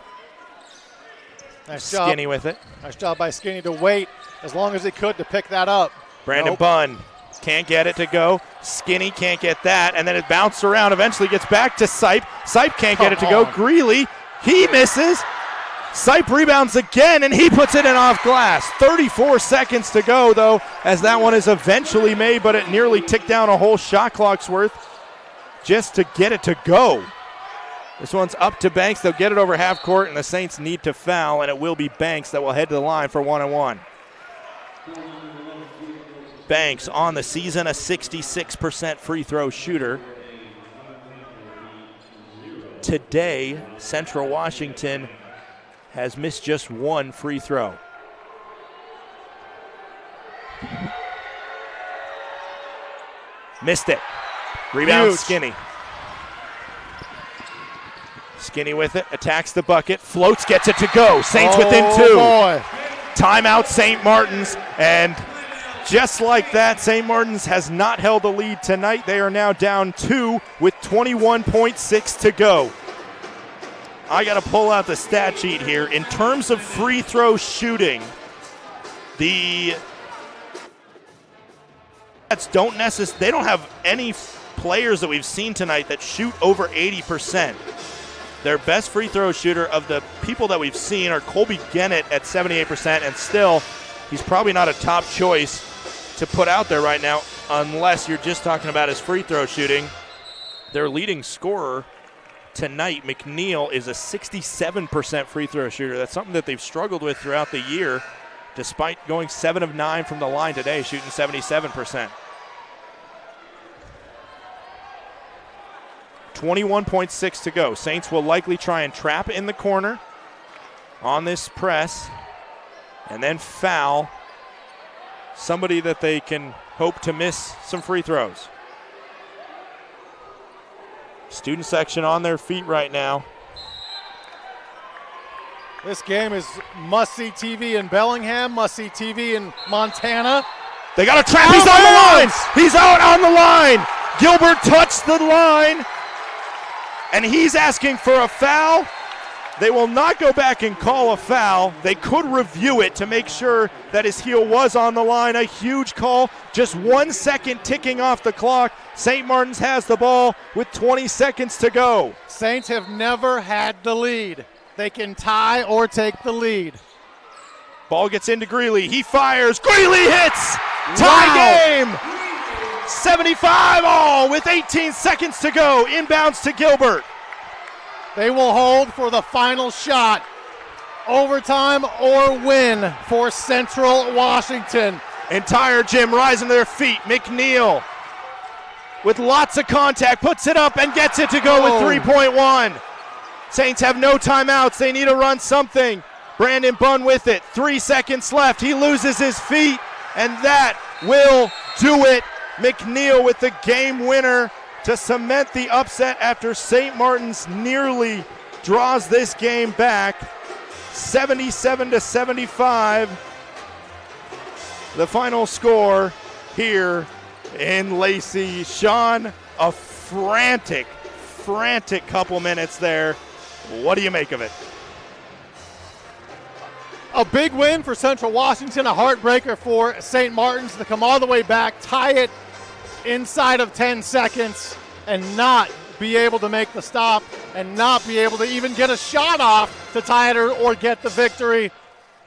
Nice job. Skinny with it. Nice job by Skinny to wait as long as he could to pick that up. Brandon Bunn can't get it to go. Skinny can't get that, and then it bounced around. Eventually gets back to Sipe. Sipe can't get it to go. Greeley, he misses. Sipe rebounds again, and he puts it in off glass. 34 seconds to go, though, as that one is eventually made, but it nearly ticked down a whole shot clock's worth just to get it to go. This one's up to Banks. They'll get it over half court, and the Saints need to foul, and it will be Banks that will head to the line for 1-1. Banks on the season, a 66% free throw shooter. Today, Central Washington has missed just 1 free throw. Missed it. Rebound, Huge. Skinny. Skinny with it, attacks the bucket, floats, gets it to go. Saints within 2. Boy. Timeout St. Martin's, and just like that, St. Martin's has not held the lead tonight. They are now down 2 with 21.6 to go. I got to pull out the stat sheet here. In terms of free throw shooting, the Wildcats they don't have any players that we've seen tonight that shoot over 80%. Their best free throw shooter of the people that we've seen are Colby Gennett at 78%, and still, he's probably not a top choice to put out there right now unless you're just talking about his free throw shooting. Their leading scorer tonight, McNeil, is a 67% free throw shooter. That's something that they've struggled with throughout the year, despite going 7 of 9 from the line today, shooting 77%. 21.6 to go. Saints will likely try and trap in the corner on this press and then foul somebody that they can hope to miss some free throws. Student section on their feet right now. This game is must-see TV in Bellingham, must-see TV in Montana. They got a trap. He's on the line. He's out on the line. Gilbert touched the line, and he's asking for a foul. They will not go back and call a foul. They could review it to make sure that his heel was on the line. A huge call, just 1 second ticking off the clock. St. Martin's has the ball with 20 seconds to go. Saints have never had the lead. They can tie or take the lead. Ball gets into Greeley. He fires. Greeley hits. Tie game. 75 all with 18 seconds to go. Inbounds to Gilbert. They will hold for the final shot. Overtime or win for Central Washington. Entire gym rising to their feet. McNeil with lots of contact puts it up and gets it to go with 3.1. Saints have no timeouts. They need to run something. Brandon Bunn with it. 3 seconds left. He loses his feet, and that will do it. McNeil with the game winner to cement the upset after St. Martin's nearly draws this game back. 77-75. The final score here in Lacey. Sean, a frantic couple minutes there. What do you make of it? A big win for Central Washington, a heartbreaker for St. Martin's to come all the way back, tie it inside of 10 seconds, and not be able to make the stop, and not be able to even get a shot off to tie it or get the victory.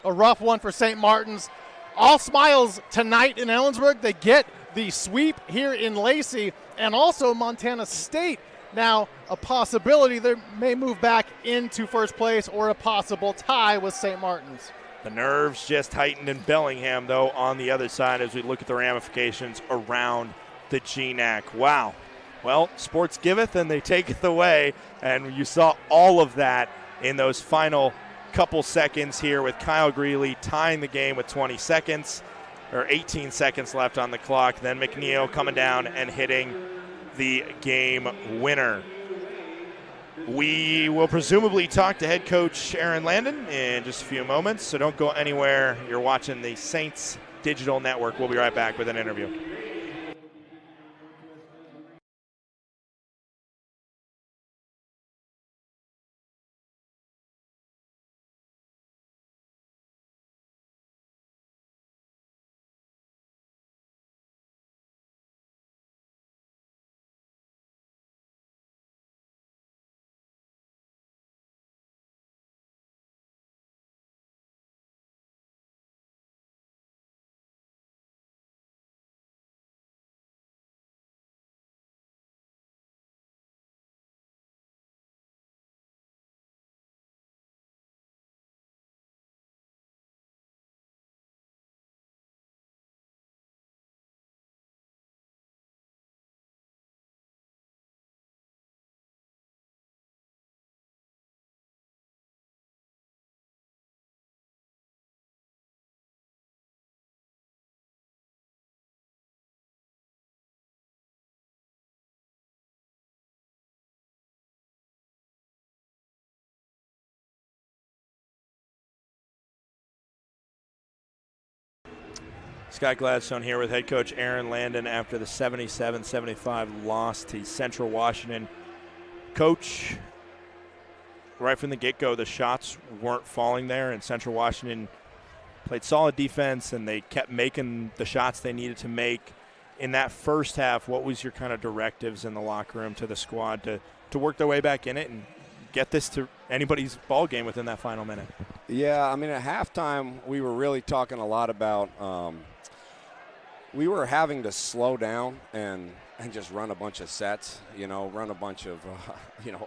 A rough one for St. Martin's. All smiles tonight in Ellensburg. They get the sweep here in Lacey, and also Montana State. Now, a possibility they may move back into first place or a possible tie with St. Martin's. The nerves just heightened in Bellingham, though, on the other side as we look at the ramifications around the GNAC. Wow. Well, sports giveth and they taketh away, and you saw all of that in those final couple seconds here with Kyle Greeley tying the game with 20 seconds, or 18 seconds left on the clock. Then McNeil coming down and hitting the game winner. We will presumably talk to head coach Aaron Landon in just a few moments, so don't go anywhere. You're watching the Saints Digital Network. We'll be right back with an interview. Scott Gladstone here with head coach Aaron Landon after the 77-75 loss to Central Washington. Coach, right from the get-go, the shots weren't falling there, and Central Washington played solid defense, and they kept making the shots they needed to make. In that first half, what was your kind of directives in the locker room to the squad to work their way back in it and get this to anybody's ball game within that final minute? Yeah, I mean, at halftime, we were really talking a lot about we were having to slow down and just run a bunch of sets, run a bunch of,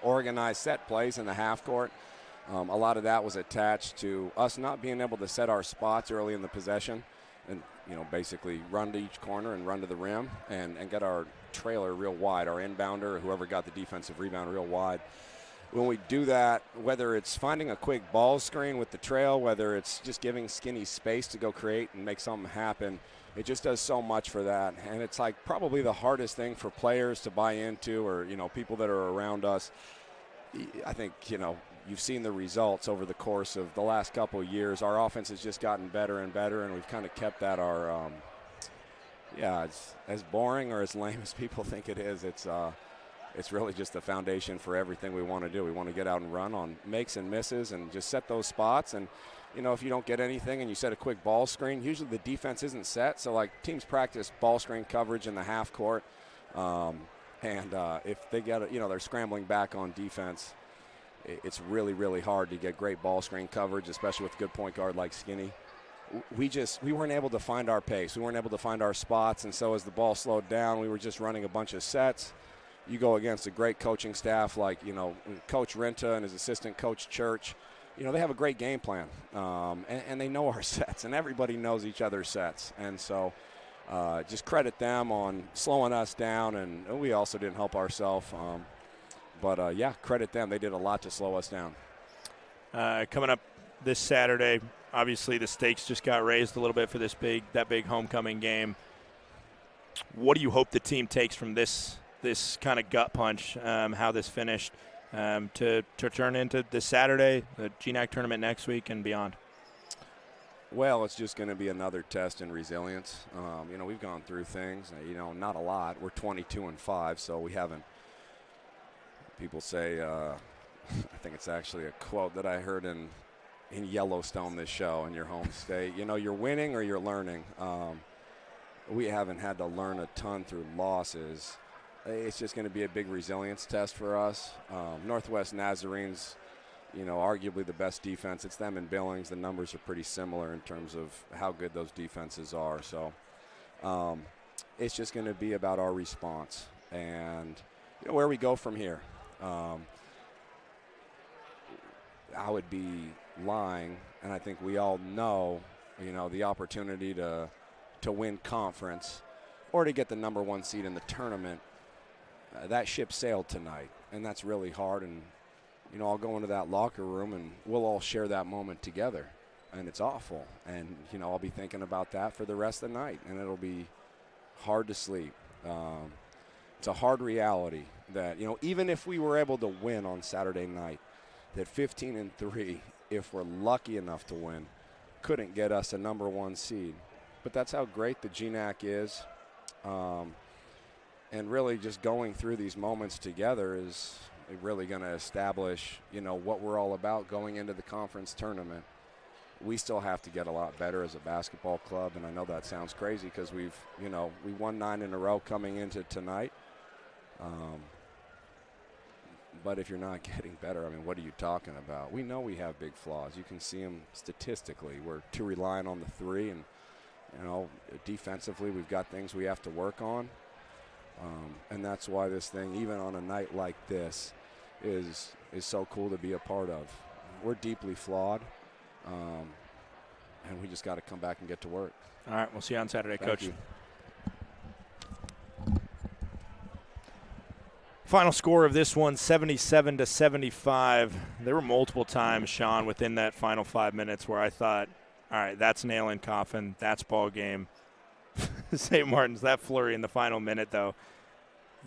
organized set plays in the half court. A lot of that was attached to us not being able to set our spots early in the possession and, basically run to each corner and run to the rim and get our trailer real wide, our inbounder or whoever got the defensive rebound real wide. when we do that, whether it's finding a quick ball screen with the trail, whether it's just giving Skinny space to go create and make something happen, it just does so much for that. And it's like probably the hardest thing for players to buy into, or, you know, people that are around us. I think, you know, you've seen the results over the course of the last couple of years. Our offense has just gotten better and better, and we've kind of kept that our it's as boring or as lame as people think it is. It's really just the foundation for everything we want to do. We want to get out and run on makes and misses and just set those spots. And, you know, if you don't get anything and you set a quick ball screen, usually the defense isn't set. So, like, teams practice ball screen coverage in the half court. If they get it, you know, they're scrambling back on defense, it's really, really hard to get great ball screen coverage, especially with a good point guard like Skinny. We weren't able to find our pace. We weren't able to find our spots. And so as the ball slowed down, we were just running a bunch of sets. You go against a great coaching staff like, you know, Coach Renta and his assistant Coach Church. You know, they have a great game plan, and they know our sets, and everybody knows each other's sets. And so just credit them on slowing us down, and we also didn't help ourselves. Credit them. They did a lot to slow us down. Coming up this Saturday, obviously the stakes just got raised a little bit for that big homecoming game. What do you hope the team takes from this kind of gut punch, how this finished, to turn into this Saturday, the GNAC tournament next week and beyond? Well, it's just going to be another test in resilience. You know, we've gone through things, you know, not a lot. We're 22-5, so we haven't. People say, I think it's actually a quote that I heard in Yellowstone, this show, in your home state. You know, you're winning or you're learning. We haven't had to learn a ton through losses. It's just going to be a big resilience test for us. Northwest Nazarenes, you know, arguably the best defense. It's them and Billings. The numbers are pretty similar in terms of how good those defenses are. So it's just going to be about our response and, you know, where we go from here. I would be lying, and I think we all know, you know, the opportunity to win conference or to get the number one seed in the tournament. That ship sailed tonight, and that's really hard. And, you know, I'll go into that locker room, and we'll all share that moment together, and it's awful. And, you know, I'll be thinking about that for the rest of the night, and it'll be hard to sleep. It's a hard reality that, you know, even if we were able to win on Saturday night, that 15-3, if we're lucky enough to win, couldn't get us a number one seed. But that's how great the GNAC is. And really just going through these moments together is really going to establish, you know, what we're all about going into the conference tournament. We still have to get a lot better as a basketball club, and I know that sounds crazy because we won 9 in a row coming into tonight. But if you're not getting better, I mean, what are you talking about? We know we have big flaws. You can see them statistically. We're too reliant on the three, and, you know, defensively we've got things we have to work on. And that's why this thing, even on a night like this, is so cool to be a part of. We're deeply flawed, and we just got to come back and get to work. All right, we'll see you on Saturday, Thank Coach. you. Final score of this one, 77-75. There were multiple times, Sean, within that final 5 minutes where I thought, all right, that's nail in coffin, that's ball game. St. Martin's, that flurry in the final minute, though,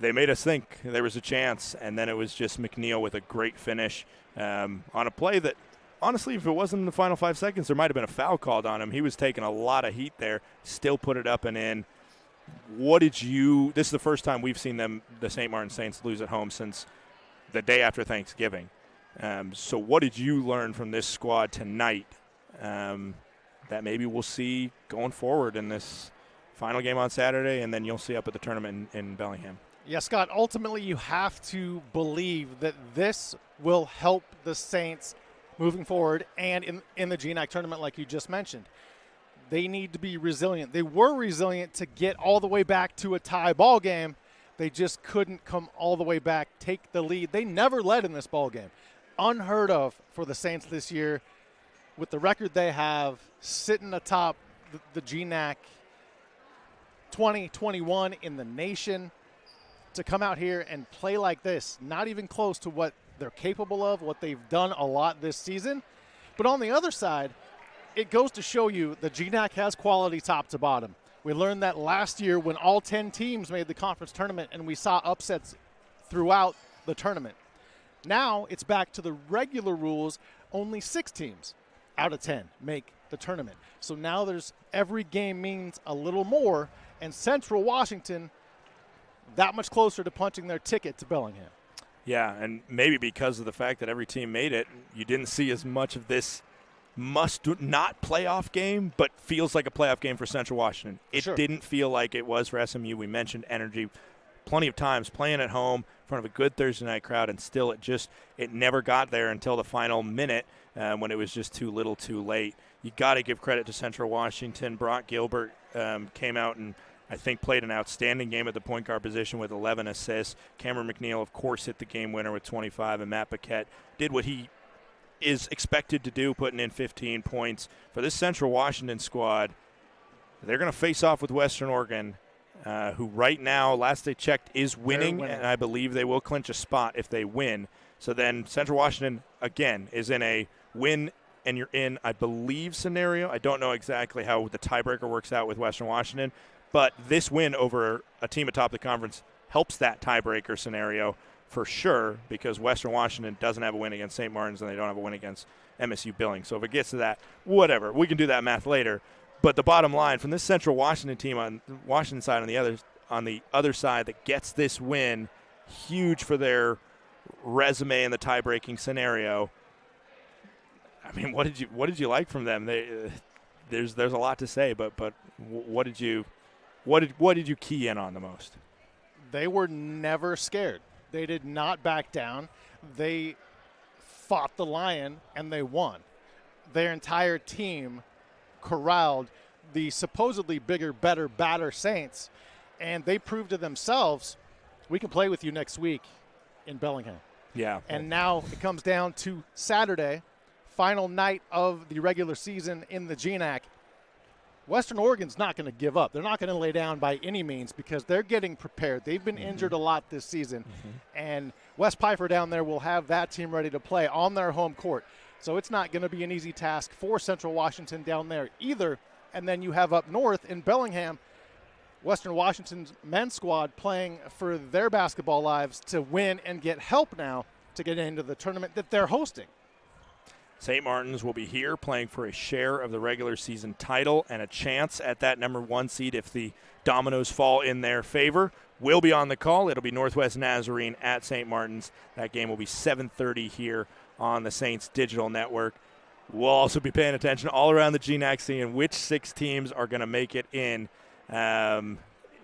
they made us think there was a chance, and then it was just McNeil with a great finish on a play that, honestly, if it wasn't in the final 5 seconds, there might have been a foul called on him. He was taking a lot of heat there, still put it up and in. This is the first time we've seen the St. Martin Saints, lose at home since the day after Thanksgiving. So what did you learn from this squad tonight that maybe we'll see going forward in this final game on Saturday, and then you'll see up at the tournament in Bellingham? Yeah, Scott, ultimately you have to believe that this will help the Saints moving forward and in the GNAC tournament like you just mentioned. They need to be resilient. They were resilient to get all the way back to a tie ball game. They just couldn't come all the way back, take the lead. They never led in this ball game. Unheard of for the Saints this year. With the record they have, sitting atop the GNAC 2021 in the nation, to come out here and play like this, not even close to what they're capable of, what they've done a lot this season. But on the other side, it goes to show you the GNAC has quality top to bottom. We learned that last year when all 10 teams made the conference tournament and we saw upsets throughout the tournament. Now it's back to the regular rules. Only 6 teams out of 10 make the tournament. So now every game means a little more, and Central Washington that much closer to punching their ticket to Bellingham. Yeah, and maybe because of the fact that every team made it, you didn't see as much of this must-not playoff game, but feels like a playoff game for Central Washington. It didn't feel like it was for SMU. We mentioned energy plenty of times, playing at home in front of a good Thursday night crowd, and still it never got there until the final minute when it was just too little too late. You got to give credit to Central Washington. Brock Gilbert came out and I think played an outstanding game at the point guard position with 11 assists. Cameron McNeil, of course, hit the game winner with 25, and Matt Paquette did what he is expected to do, putting in 15 points. For this Central Washington squad, they're going to face off with Western Oregon, who right now, last they checked, is winning, and I believe they will clinch a spot if they win. So then Central Washington, again, is in a win and you're in, I believe, scenario. I don't know exactly how the tiebreaker works out with Western Washington, but this win over a team atop the conference helps that tiebreaker scenario for sure, because Western Washington doesn't have a win against St. Martin's and they don't have a win against MSU Billings. So if it gets to that, whatever. We can do that math later. But the bottom line, from this Central Washington team on Washington side, on the other side that gets this win, huge for their resume in the tie-breaking scenario. I mean, what did you like from them? There's a lot to say, but what did you key in on the most? They were never scared. They did not back down. They fought the lion and they won. Their entire team corralled the supposedly bigger, better, badder Saints, and they proved to themselves, we can play with you next week in Bellingham. Yeah. And now it comes down to Saturday, final night of the regular season in the GNAC. Western Oregon's not going to give up. They're not going to lay down by any means because they're getting prepared. They've been injured a lot this season, and Wes Pfeiffer down there will have that team ready to play on their home court. So it's not going to be an easy task for Central Washington down there either. And then you have up north in Bellingham, Western Washington's men's squad playing for their basketball lives to win and get help now to get into the tournament that they're hosting. St. Martin's will be here playing for a share of the regular season title and a chance at that number 1 seed if the dominoes fall in their favor. We'll be on the call. It'll be Northwest Nazarene at St. Martin's. That game will be 7:30 here on the Saints Digital Network. We'll also be paying attention all around the GNAC, seeing which 6 teams are going to make it in.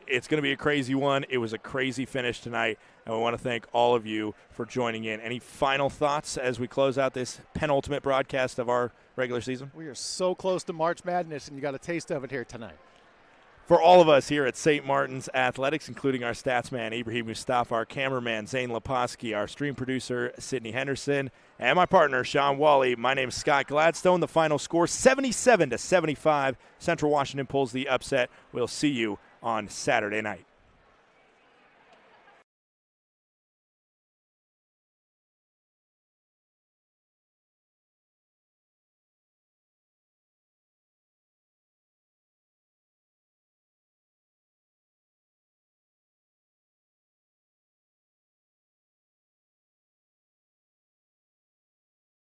It's going to be a crazy one. It was a crazy finish tonight, and we want to thank all of you for joining in. Any final thoughts as we close out this penultimate broadcast of our regular season? We are so close to March Madness, and you got a taste of it here tonight. For all of us here at St. Martin's Athletics, including our stats man, Ibrahim Mustafa, our cameraman, Zane Leposki, our stream producer, Sydney Henderson, and my partner, Sean Wally, my name is Scott Gladstone. The final score, 77-75. Central Washington pulls the upset. We'll see you on Saturday night.